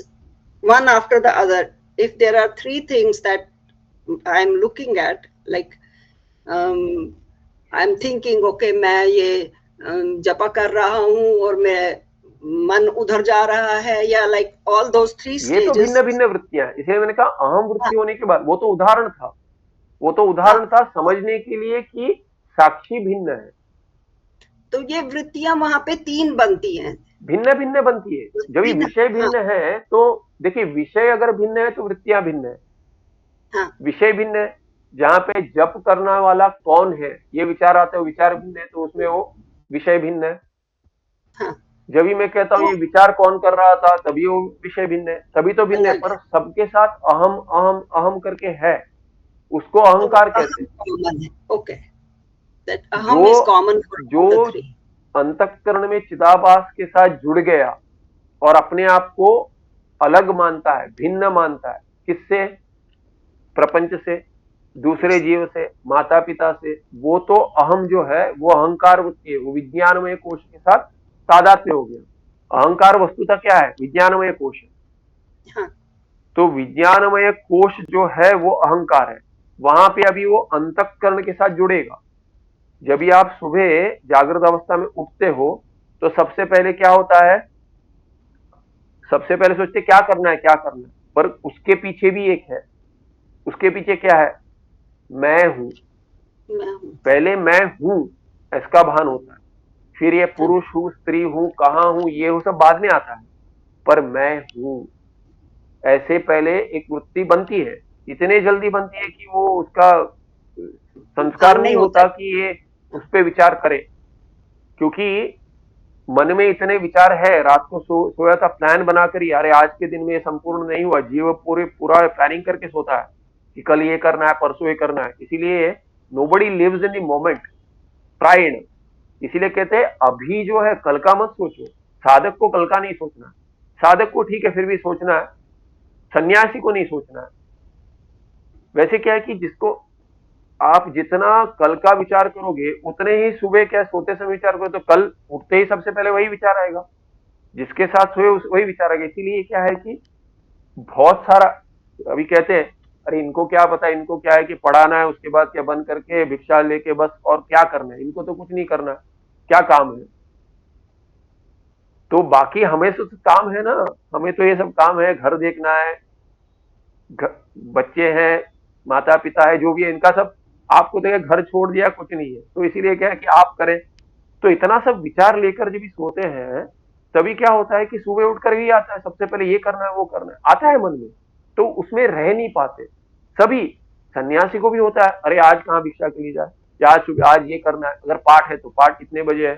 C: one after the other. If there are three things that I'm looking at, like I am thinking okay मैं ये जपा कर रहा हूँ और मैं मन उधर जा रहा है, या लाइक ऑल दोस 3
A: ये तो भिन्न
C: स्टेजेस।
A: भिन्न वृत्तियां हैं, इसलिए मैंने कहा अहम
C: हाँ,
A: वृत्ति होने के बाद वो तो उदाहरण था, वो तो
C: हाँ,
A: उदाहरण था समझने के लिए कि साक्षी भिन्न है,
C: तो ये वृत्तियां वहां पे 3 बनती हैं।
A: भिन्न भिन्न बनती है। जब ये
C: तीन,
A: विषय
C: हाँ,
A: भिन्न है तो देखिए, विषय अगर भिन्न है तो वृत्तियां भिन्न है,
C: हाँ,
A: विषय भिन्न है। जहां पे जप करने वाला कौन है ये विचार आता है, वो विचार भिन्न है, तो उसमें वो विषय भिन्न है।
C: हाँ,
A: जब भी मैं कहता हूँ
C: तो
A: ये विचार कौन कर रहा था, तभी वो विषय भिन्न है, तभी तो भिन्न है।
C: अलग
A: पर
C: है,
A: सबके साथ अहम अहम अहम करके है, उसको
C: तो
A: अहंकार कहते
C: अहम
A: हैं।
C: कॉमन है। ओके, दैट
A: जो
C: अहम इज कॉमन फॉर
A: जो
C: ऑल द 3।
A: अंतःकरण में चिदाभास के साथ जुड़ गया और अपने आप को अलग मानता है, भिन्न मानता है, किससे? प्रपंच से, दूसरे जीव से, माता पिता से, वो तो अहम जो है वो अहंकार वृत्ति है, वो विज्ञानमय कोश के साथ तादात्म्य हो गया। अहंकार वस्तुतः क्या है? विज्ञानमय कोश है।
C: हाँ,
A: तो विज्ञानमय कोश जो है वो अहंकार है, वहां पे अभी वो अंतःकरण के साथ जुड़ेगा। जब भी आप सुबह जागृत अवस्था में उठते हो तो सबसे पहले क्या होता है? सबसे पहले सोचते क्या करना है, क्या करना है, पर उसके पीछे भी एक है। उसके पीछे क्या है? मैं हूं।
C: मैं हूँ।
A: पहले मैं हूं इसका भान होता है, फिर ये
C: हाँ,
A: पुरुष हूं, स्त्री हूं, कहां हूं, ये वो सब बाद में आता है। पर मैं हूं ऐसे पहले एक वृत्ति बनती है, इतने जल्दी बनती है कि वो उसका संस्कार
C: भान
A: नहीं
C: नहीं होता
A: होता
C: है।
A: कि ये उस पर विचार करे। क्योंकि मन में इतने विचार है, रात को सोया था प्लान बनाकर ही, अरे आज के दिन में ये संपूर्ण नहीं हुआ, जीव पूरा प्लानिंग करके सोता है कि कल ये करना है, परसों ये करना है। इसीलिए nobody lives in the moment, pride. इसीलिए कहते हैं अभी जो है कल का मत सोचो। साधक को कल का नहीं सोचना, साधक को ठीक है फिर भी सोचना है, सन्यासी को नहीं सोचना है। वैसे क्या है कि जिसको आप जितना कल का विचार करोगे उतने ही सुबह क्या सोते समय विचार करो, तो कल उठते ही सबसे पहले वही विचार आएगा, जिसके साथ सोए वही विचार आएगा। इसीलिए क्या है कि बहुत सारा, अभी कहते हैं अरे इनको क्या पता, इनको क्या है कि पढ़ाना है, उसके बाद क्या बंद करके भिक्षा लेके बस, और क्या करना है इनको, तो कुछ नहीं करना, क्या काम है। तो बाकी हमें तो काम है ना, हमें तो ये सब काम है, घर देखना है, बच्चे हैं, माता पिता है, जो भी है इनका सब, आपको तो घर छोड़ दिया कुछ नहीं है, तो इसीलिए क्या है कि आप करें। तो इतना सब विचार लेकर जब भी सोते हैं तभी क्या होता है कि सुबह उठकर ही आता है, सबसे पहले ये करना है वो करना है आता है मन में, तो उसमें रह नहीं पाते सभी। सन्यासी को भी होता है, अरे आज कहाँ भिक्षा के लिए जाए, या आज ये करना है, अगर पाठ है तो पाठ कितने बजे है,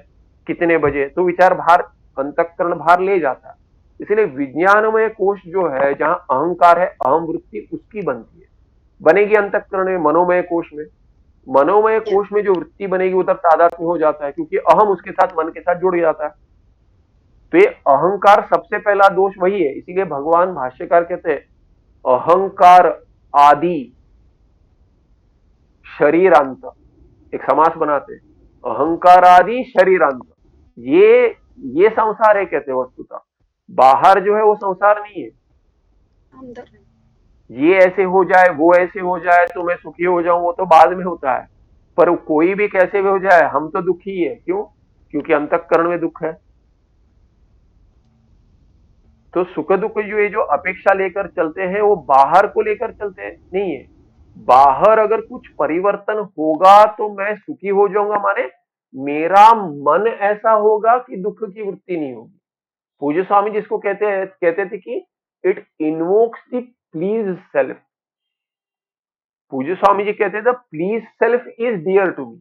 A: कितने बजे, तो विचार भार, अंतःकरण भार ले जाता है। इसलिए विज्ञानमय कोश जो है, जहां अहंकार है, अहम वृत्ति उसकी बनती है, बनेगी अंतःकरण में, मनोमय कोश में। मनोमय
C: या,
A: कोश में जो वृत्ति बनेगी उधर तादात्म्य हो जाता है, क्योंकि अहम उसके साथ मन के साथ जुड़ जाता है। तो ये अहंकार सबसे पहला दोष वही है। इसीलिए भगवान भाष्यकार कहते हैं अहंकार आदि शरीरांत, एक समास बनाते हैं, अहंकार आदि शरीरांत। ये ये संसार है कहते हैं वस्तुतः, बाहर जो है वो संसार नहीं है।
C: अंदर है।
A: ये ऐसे हो जाए, वो ऐसे हो जाए तो मैं सुखी हो जाऊं, वो तो बाद में होता है। पर कोई भी कैसे भी हो जाए हम तो दुखी है, क्यों? क्योंकि अंतःकरण में दुख है। तो सुख दुख जो ये जो अपेक्षा लेकर चलते हैं वो बाहर को लेकर चलते नहीं है। बाहर अगर कुछ परिवर्तन होगा तो मैं सुखी हो जाऊंगा, माने मेरा मन ऐसा होगा कि दुख की वृत्ति नहीं होगी। पूज्य स्वामी जिसको कहते थे कि it invokes the please self. पूज्य स्वामी जी कहते थे please self is dear to me.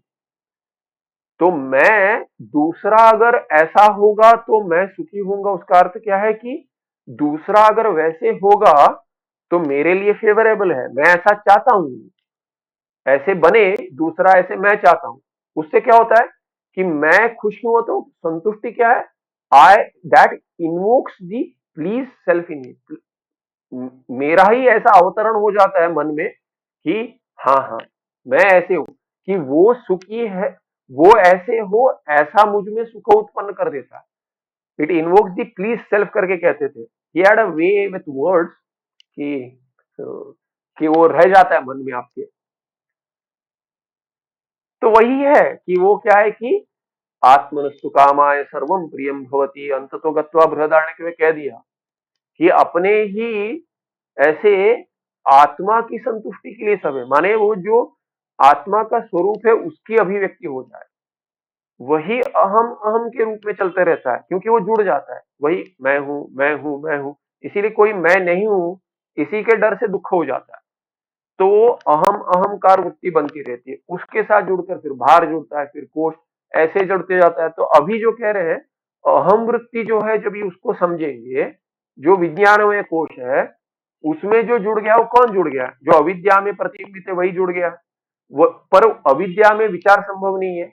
A: तो मैं दूसरा अगर ऐसा होगा तो मैं सुखी होऊंगा, उसका अर्थ क्या है कि दूसरा अगर वैसे होगा तो मेरे लिए फेवरेबल है, मैं ऐसा चाहता हूं, ऐसे बने दूसरा, ऐसे मैं चाहता हूं। उससे क्या होता है कि मैं खुश हुआ, तो संतुष्टि क्या है, I that invokes the pleased self in me. मेरा ही ऐसा अवतरण हो जाता है मन में कि हाँ हाँ मैं ऐसे हूं, कि वो सुखी है, वो ऐसे हो, ऐसा मुझ में सुख उत्पन्न कर देता है। It invokes the pleased self करके कहते थे। He had a way with words कि वो रह जाता है मन में आपके। तो वही है कि वो क्या है कि आत्मनस्तु कामाय सर्वम प्रियम भवति, अंत तो गत्वा बृहदारण्यक में कह दिया कि अपने ही ऐसे आत्मा की संतुष्टि के लिए सब है, माने वो जो आत्मा का स्वरूप है उसकी अभिव्यक्ति हो जाए, वही अहम अहम के रूप में चलते रहता है, क्योंकि वो जुड़ जाता है, वही मैं हूं मैं हूं मैं हूं। इसीलिए कोई मैं नहीं हूं, इसी के डर से दुख हो जाता है। तो वो अहम अहंकार वृत्ति बनती रहती है, उसके साथ जुड़कर फिर भार जुड़ता है, फिर कोष, ऐसे जुड़ते जाता है। तो अभी जो कह रहे हैं अहम वृत्ति जो है, जब ये उसको समझेंगे, जो विज्ञानमय कोष है उसमें जो जुड़ गया वो कौन जुड़ गया? जो अविद्या में प्रतिबिंबित है वही जुड़ गया। वो पर अविद्या में विचार संभव नहीं है,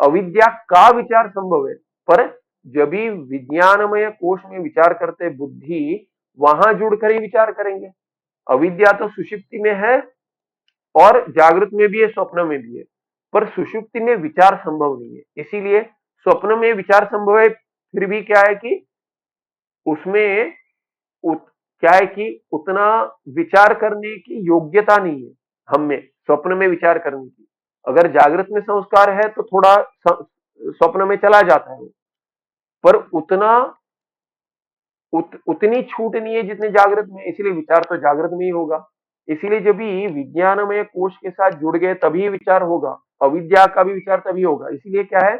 A: अविद्या का विचार संभव है। पर जब भी विज्ञानमय कोष में विचार करते बुद्धि, वहां जुड़कर ही विचार करेंगे। अविद्या तो सुषुप्ति में है और जागृत में भी है, स्वप्न में भी है, पर सुषुप्ति में विचार संभव नहीं है। इसीलिए स्वप्न में विचार संभव है, फिर भी क्या है कि उसमें क्या है कि उतना विचार करने की योग्यता नहीं है हम में, स्वप्न में विचार करने की। अगर जागृत में संस्कार है तो थोड़ा स्वप्न में चला जाता है वो, पर उतनी छूट नहीं है जितने जागृत में, इसीलिए विचार तो जागृत में ही होगा। इसीलिए जब भी विज्ञानमय कोष के साथ जुड़ गए तभी विचार होगा, अविद्या का भी विचार तभी होगा। इसीलिए क्या है,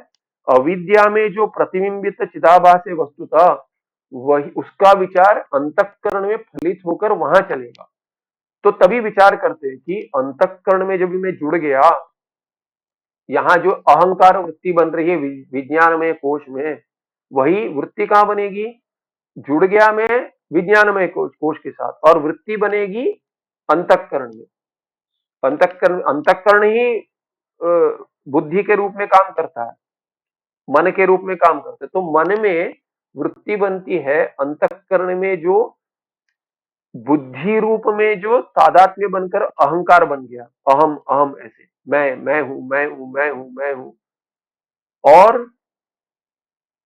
A: अविद्या में जो प्रतिबिंबित चिदाभास है वस्तुतः, वही उसका विचार अंतःकरण में फलित होकर वहां चलेगा। तो तभी विचार करते हैं कि अंतःकरण में जब मैं जुड़ गया, यहाँ जो अहंकार वृत्ति बन रही है विज्ञानमय कोष में, वही वृत्ति कहाँ बनेगी? जुड़ गया मैं विज्ञानमय कोष के साथ, और वृत्ति बनेगी अंतःकरण में। अंतःकरण ही बुद्धि के रूप में काम करता है, मन के रूप में काम करता है। तो मन में वृत्ति बनती है, अंतःकरण में जो बुद्धि रूप में जो तादात्म्य बनकर अहंकार बन गया, अहम अहम, ऐसे मैं हूं मैं हूं मैं हूं मैं हूं, और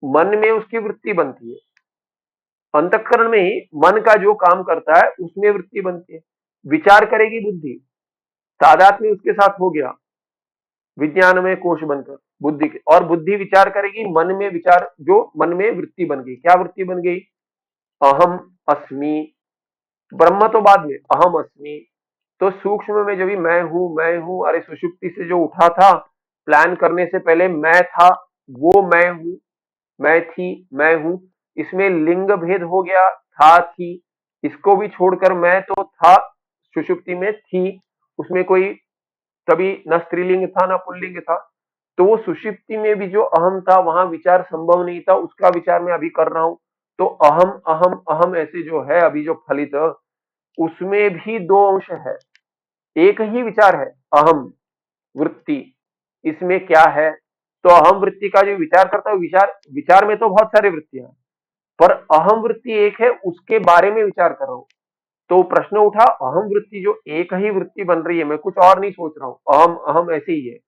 A: मन में उसकी वृत्ति बनती है। अंतःकरण में ही मन का जो काम करता है उसमें वृत्ति बनती है, विचार करेगी बुद्धि, तादात्म्य उसके साथ हो गया विज्ञान में कोष बनकर बुद्धि के, और बुद्धि विचार करेगी मन में, विचार जो मन में वृत्ति बन गई। क्या वृत्ति बन गई? अहम अस्मि। ब्रह्म तो बाद में, अहम अस्मि। तो सूक्ष्म में जब भी मैं हूं, अरे सुषुप्ति से जो उठा था, प्लान करने से पहले मैं था, वो मैं हूं, मैं थी, मैं हूं, इसमें लिंग भेद हो गया, था थी। इसको भी छोड़कर मैं तो था, सुषुप्ति में थी, उसमें कोई कभी न स्त्रीलिंग था न पुल्लिंग था। तो वो सुषुप्ति में भी जो अहम था वहां विचार संभव नहीं था, उसका विचार मैं अभी कर रहा हूं। तो अहम अहम अहम ऐसे जो है अभी जो फलित, उसमें भी दो अंश है, एक ही विचार है अहम वृत्ति। इसमें क्या है? तो अहम वृत्ति का जो विचार करता है, विचार में तो बहुत सारी वृत्तियां हैं, पर अहम वृत्ति एक है, उसके बारे में विचार कर रहा हूं। तो प्रश्न उठा, अहम वृत्ति जो एक ही वृत्ति बन रही है, मैं कुछ और नहीं सोच रहा हूं, अहम अहम ऐसे ही है,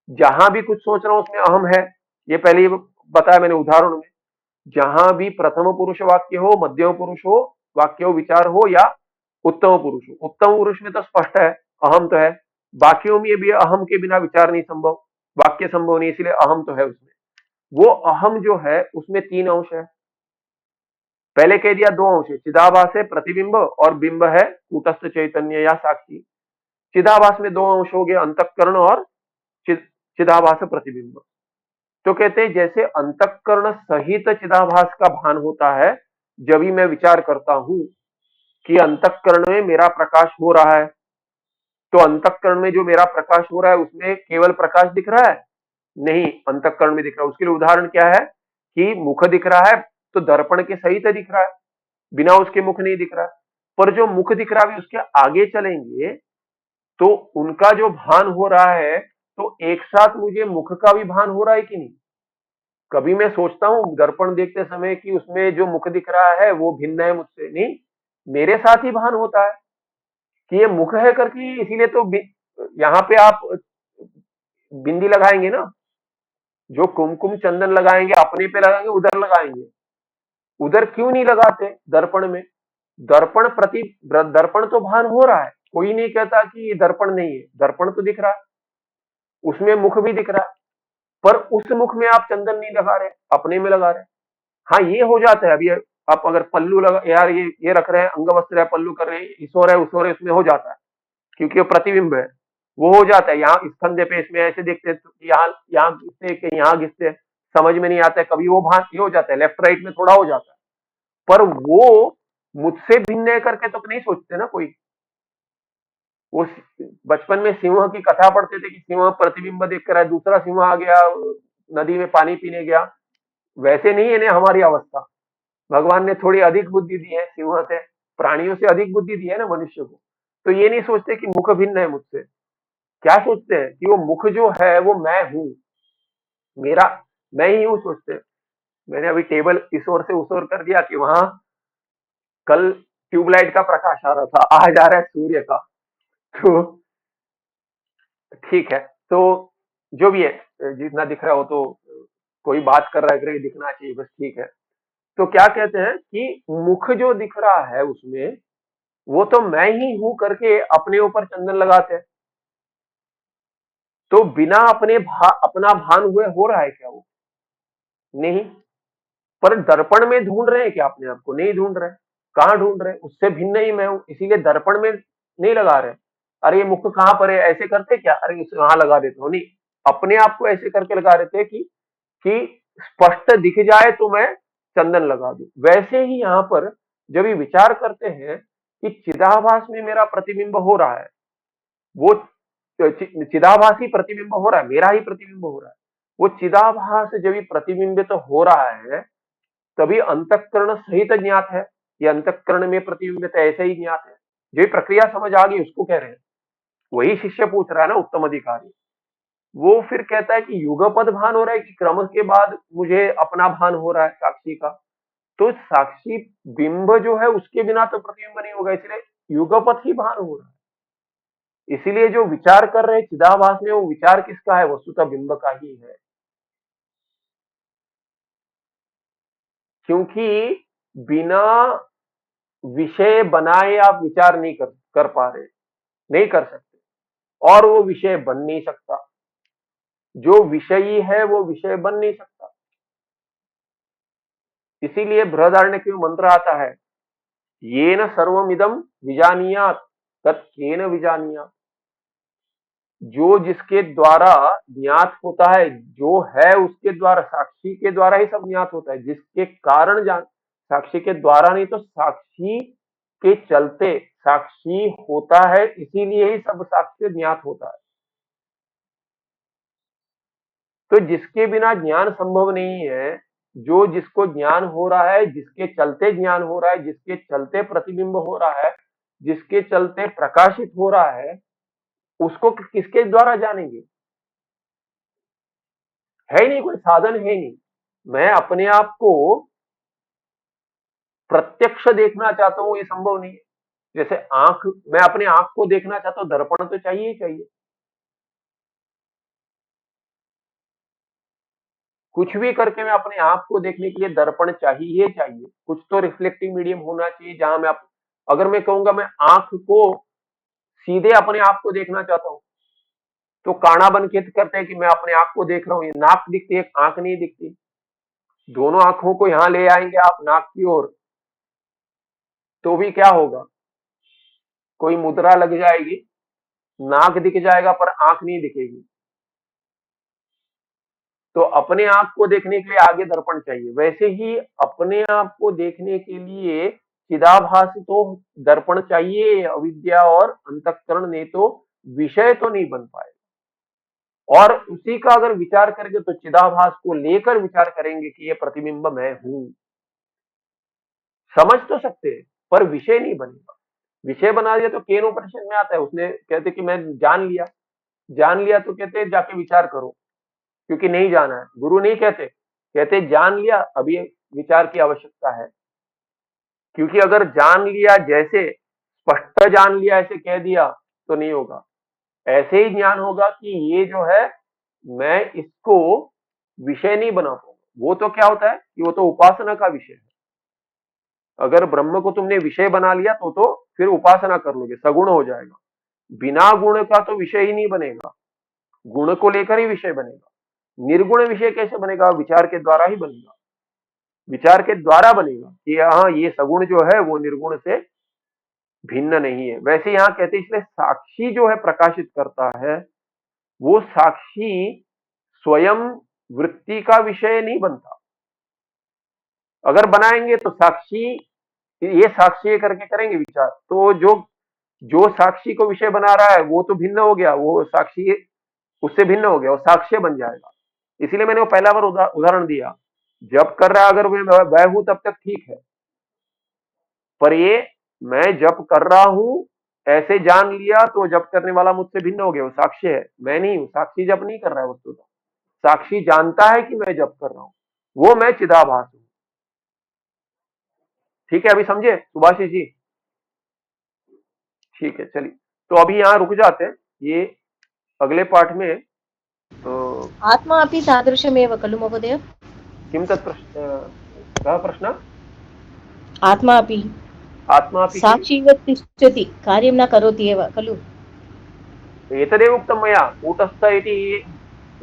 A: जहां भी कुछ सोच रहा हूं उसमें अहम है। ये पहले ही बताया मैंने उदाहरण में, जहां भी प्रथम पुरुष वाक्य हो, मध्यम पुरुष हो वाक्य हो, विचार हो, या उत्तम पुरुष हो। उत्तम पुरुष में तो स्पष्ट है अहम तो है, बाकियों में भी अहम के बिना विचार नहीं संभव, वाक्य संभव नहीं, इसलिए अहम तो है उसमें। वो अहम जो है उसमें तीन अंश है, पहले कह दिया दो अंश है, चिदाभास है प्रतिबिंब, और बिंब है कूटस्थ चैतन्य या साक्षी। चिदाभास में दो अंश हो गए, अंतःकरण और चिदाभास प्रतिबिंब। तो कहते हैं जैसे अंतःकरण सहित चिदाभास का भान होता है, जब भी मैं विचार करता हूं कि अंतःकरण में मेरा प्रकाश हो रहा है, तो अंतःकरण में जो मेरा प्रकाश हो रहा है उसमें केवल प्रकाश दिख रहा है? नहीं, अंतःकरण में दिख रहा है। उसके लिए उदाहरण क्या है कि मुख दिख रहा है तो दर्पण के सहित दिख रहा है, बिना उसके मुख नहीं दिख रहा है। पर जो मुख दिख रहा है उसके आगे चलेंगे तो उनका जो भान हो रहा है, तो एक साथ मुझे मुख का भी भान हो रहा है कि नहीं? कभी मैं सोचता हूं दर्पण देखते समय कि उसमें जो मुख दिख रहा है वो भिन्न है मुझसे? नहीं, मेरे साथ ही भान होता है कि ये मुख है करके। इसीलिए तो यहाँ पे आप बिंदी लगाएंगे ना, जो कुमकुम चंदन लगाएंगे अपने पे लगाएंगे, उधर लगाएंगे, उधर क्यों नहीं लगाते दर्पण में? दर्पण तो भान हो रहा है, कोई नहीं कहता कि ये दर्पण नहीं है, दर्पण तो दिख रहा है। उसमें मुख भी दिख रहा है, पर उस मुख में आप चंदन नहीं लगा रहे, अपने में लगा रहे। हाँ, ये हो जाता है। अभी आप अगर पल्लू लगा, यार ये रख रहे हैं, अंगवस्त्र है, पल्लू कर रहे हैं, इस ओर है उस ओर है, उसमें हो जाता है, क्योंकि वो प्रतिबिंब है, वो हो जाता है। यहाँ इस कंधे पे इसमें ऐसे देखते हैं, तो यहाँ घिसते हैं कि यहाँ घिसते हैं, समझ में नहीं आता है। कभी वो भान ये हो जाता है, लेफ्ट राइट में थोड़ा हो जाता है, पर वो मुझसे भिन्न है करके तो नहीं सोचते ना कोई। वो बचपन में सिंह की कथा पढ़ते थे कि सिंह प्रतिबिंब देख कर आया, दूसरा सिंह आ गया, नदी में पानी पीने गया। वैसे नहीं है ना हमारी अवस्था। भगवान ने थोड़ी अधिक बुद्धि दी है, सिंह से, प्राणियों से अधिक बुद्धि दी है ना मनुष्य को। तो ये नहीं सोचते कि मुख भिन्न है मुझसे। क्या सोचते हैं कि वो मुख जो है वो मैं हूं, मेरा, मैं ही हूं सोचते हैं। मैंने अभी टेबल इस ओर से उस ओर कर दिया कि वहां कल ट्यूबलाइट का प्रकाश आ रहा था, आज आ रहा है सूर्य का। तो ठीक है, तो जो भी है, जितना दिख रहा हो, तो कोई बात कर रहा है कि दिखना चाहिए, बस ठीक है। तो क्या कहते हैं कि मुख जो दिख रहा है उसमें, वो तो मैं ही हूं करके अपने ऊपर चंदन लगाते हैं। तो बिना अपना भान हुए हो रहा है क्या वो? नहीं। पर दर्पण में ढूंढ रहे हैं क्या अपने आप को? नहीं ढूंढ रहे। कहाँ ढूंढ रहे? उससे भिन्न ही मैं हूं, इसीलिए दर्पण में नहीं लगा रहे। अरे ये मुख कहाँ पर है, ऐसे करते क्या, अरे वहां लगा देते हो, नहीं, अपने आप को ऐसे करके लगा देते कि स्पष्ट दिख जाए तो मैं चंदन लगा दूं। वैसे ही यहाँ पर जब ये विचार करते हैं कि चिदाभास में मेरा प्रतिबिंब हो रहा है, वो चिदाभासी प्रतिबिंब हो रहा है, मेरा ही प्रतिबिंब हो रहा है। वो चिदाभास जब ये प्रतिबिंबित तो हो रहा है, तभी अंतःकरण सहित ज्ञात है। ये अंतःकरण में प्रतिबिंबित ऐसे ही ज्ञात है। जो ये प्रक्रिया समझ आ गई उसको कह रहे हैं। वही शिष्य पूछ रहा है ना, उत्तम अधिकारी। वो फिर कहता है कि युगपद भान हो रहा है कि क्रम के बाद मुझे अपना भान हो रहा है साक्षी का। तो साक्षी बिंब जो है उसके बिना तो प्रतिबिंब नहीं होगा, इसलिए युगपथ ही भान हो रहा है। इसीलिए जो विचार कर रहे हैं चिदाभास में, वो विचार किसका है? वस्तुतः बिंब का ही है। क्योंकि बिना विषय बनाए आप विचार नहीं कर पा रहे, नहीं कर सकते, और वो विषय बन नहीं सकता। जो विषयी है वो विषय बन नहीं सकता। इसीलिए बृहदारण्यक में मंत्र आता है, येन सर्वमिदं विजानीयात् तत्केन विजानीयात्। जो जिसके द्वारा ज्ञात होता है, जो है उसके द्वारा, साक्षी के द्वारा ही सब ज्ञात होता है। जिसके कारण जान, साक्षी के द्वारा नहीं, तो साक्षी के चलते साक्षी होता है, इसीलिए ही सब साक्ष्य ज्ञात होता है। तो जिसके बिना ज्ञान संभव नहीं है, जो जिसको ज्ञान हो रहा है, जिसके चलते ज्ञान हो रहा है, जिसके चलते प्रतिबिंब हो रहा है, जिसके चलते प्रकाशित हो रहा है, उसको किसके द्वारा जानेंगे? है ही नहीं, कोई साधन है नहीं। मैं अपने आप को प्रत्यक्ष देखना चाहता हूं, ये संभव नहीं है। जैसे आंख, मैं अपने आंख को देखना चाहता हूं, दर्पण तो चाहिए ही चाहिए। कुछ भी करके मैं अपने आप को देखने के लिए दर्पण चाहिए ही चाहिए। कुछ तो रिफ्लेक्टिव मीडियम होना चाहिए जहां मैं अगर मैं कहूंगा मैं आंख को सीधे अपने आप को देखना चाहता हूं, तो काना बन के करते हैं कि मैं अपने आप को देख रहा हूं। ये नाक दिखती है, आंख नहीं दिखती। दोनों आंखों को यहां ले आएंगे आप नाक की ओर, तो भी क्या होगा? कोई मुद्रा लग जाएगी, नाक दिख जाएगा पर आंख नहीं दिखेगी। तो अपने आप को देखने के लिए आगे दर्पण चाहिए। वैसे ही अपने आप को देखने के लिए चिदाभास तो दर्पण चाहिए। अविद्या और अंतःकरण ने तो विषय तो नहीं बन पाए, और उसी का अगर विचार करेंगे तो चिदाभास को लेकर विचार करेंगे कि ये प्रतिबिंब मैं हूं। समझ तो सकते हैं, पर विषय नहीं बनेगा। विषय बना दिया तो केनोपनिषद में आता है, उसने कहते कि मैं जान लिया। जान लिया तो कहते जाके विचार करो, क्योंकि नहीं जाना है। गुरु नहीं कहते, कहते जान लिया, अभी विचार की आवश्यकता है। क्योंकि अगर जान लिया, जैसे स्पष्ट जान लिया ऐसे कह दिया, तो नहीं होगा। ऐसे ही ज्ञान होगा कि ये जो है, मैं इसको विषय नहीं बना पाऊंगा। वो तो क्या होता है कि वो तो उपासना का विषय है। अगर ब्रह्म को तुमने विषय बना लिया तो फिर उपासना कर लोगे, सगुण हो जाएगा। बिना गुण का तो विषय ही नहीं बनेगा। गुण को लेकर ही विषय बनेगा। निर्गुण विषय कैसे बनेगा? विचार के द्वारा ही बनेगा, विचार के द्वारा बनेगा कि हाँ ये सगुण जो है वो निर्गुण से भिन्न नहीं है। वैसे यहाँ कहते हैं इसलिए साक्षी जो है प्रकाशित करता है, वो साक्षी स्वयं वृत्ति का विषय नहीं बनता। अगर बनाएंगे तो साक्षी ये साक्षी करके करेंगे विचार, तो जो साक्षी को विषय बना रहा है वो तो भिन्न हो गया, वो साक्षी उससे भिन्न हो गया, वो साक्ष्य बन जाएगा। इसीलिए मैंने वो पहला बार उदाहरण दिया, जप कर रहा अगर मैं हूं तब तक ठीक है, पर ये मैं जप कर रहा हूं ऐसे जान लिया तो जप करने वाला मुझसे भिन्न हो गया, वो साक्ष्य है, मैं नहीं हूं। साक्षी जप नहीं कर रहा है वस्तुतः, साक्षी जानता है कि मैं जप कर रहा हूं, वो मैं चिदाभास हूं। ठीक है, अभी समझे सुभाषिष जी? ठीक है, चलिए तो अभी यहाँ रुक जाते हैं। ये अगले पाठ में
D: आत्मा अपि तादृशमेव खलु महोदय?
A: किं तत् कः प्रश्नः?
D: आत्मा अपि साक्षीव तिष्ठति, कार्यं न करोति एव खलु?
A: एतदेव उक्तं मया, कूटस्थ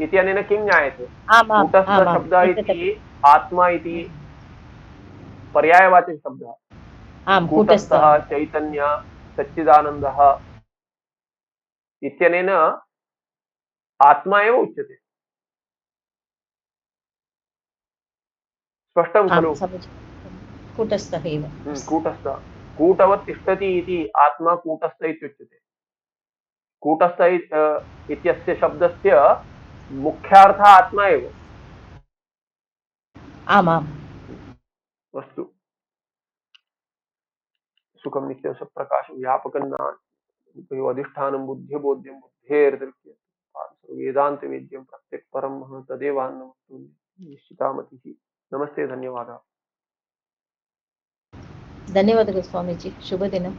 A: इत्यनेन किं ज्ञायते? कूटस्थशब्दः इति आत्मा इति पर्यायवाचकशब्दः। कूटस्थः, चैतन्य, सच्चिदानन्दः इत्यनेन आत्मा एव उच्यते। स्पष्टं खलु?
D: कूटस्थः एव।
A: कूटस्थ, कूटवत् तिष्ठति इति आत्मा कूटस्थ इत्युच्यते। कूटस्थ इत्यस्य शब्दस्य मुख्यार्थः आत्मा एव।
D: आमाम्।
A: अस्तु। सुखं नित्यं सत्प्रकाशं व्यापकं नान्यं अधिष्ठानं बुद्धिबोध्यं बुद्धेर्दृश्यते वेदान्तवेद्यं प्रत्यक्परं तदेवान्नमस्तु निश्चितामतिः। नमस्ते, धन्यवादः।
D: धन्यवादः स्वामीजी, शुभदिनम्।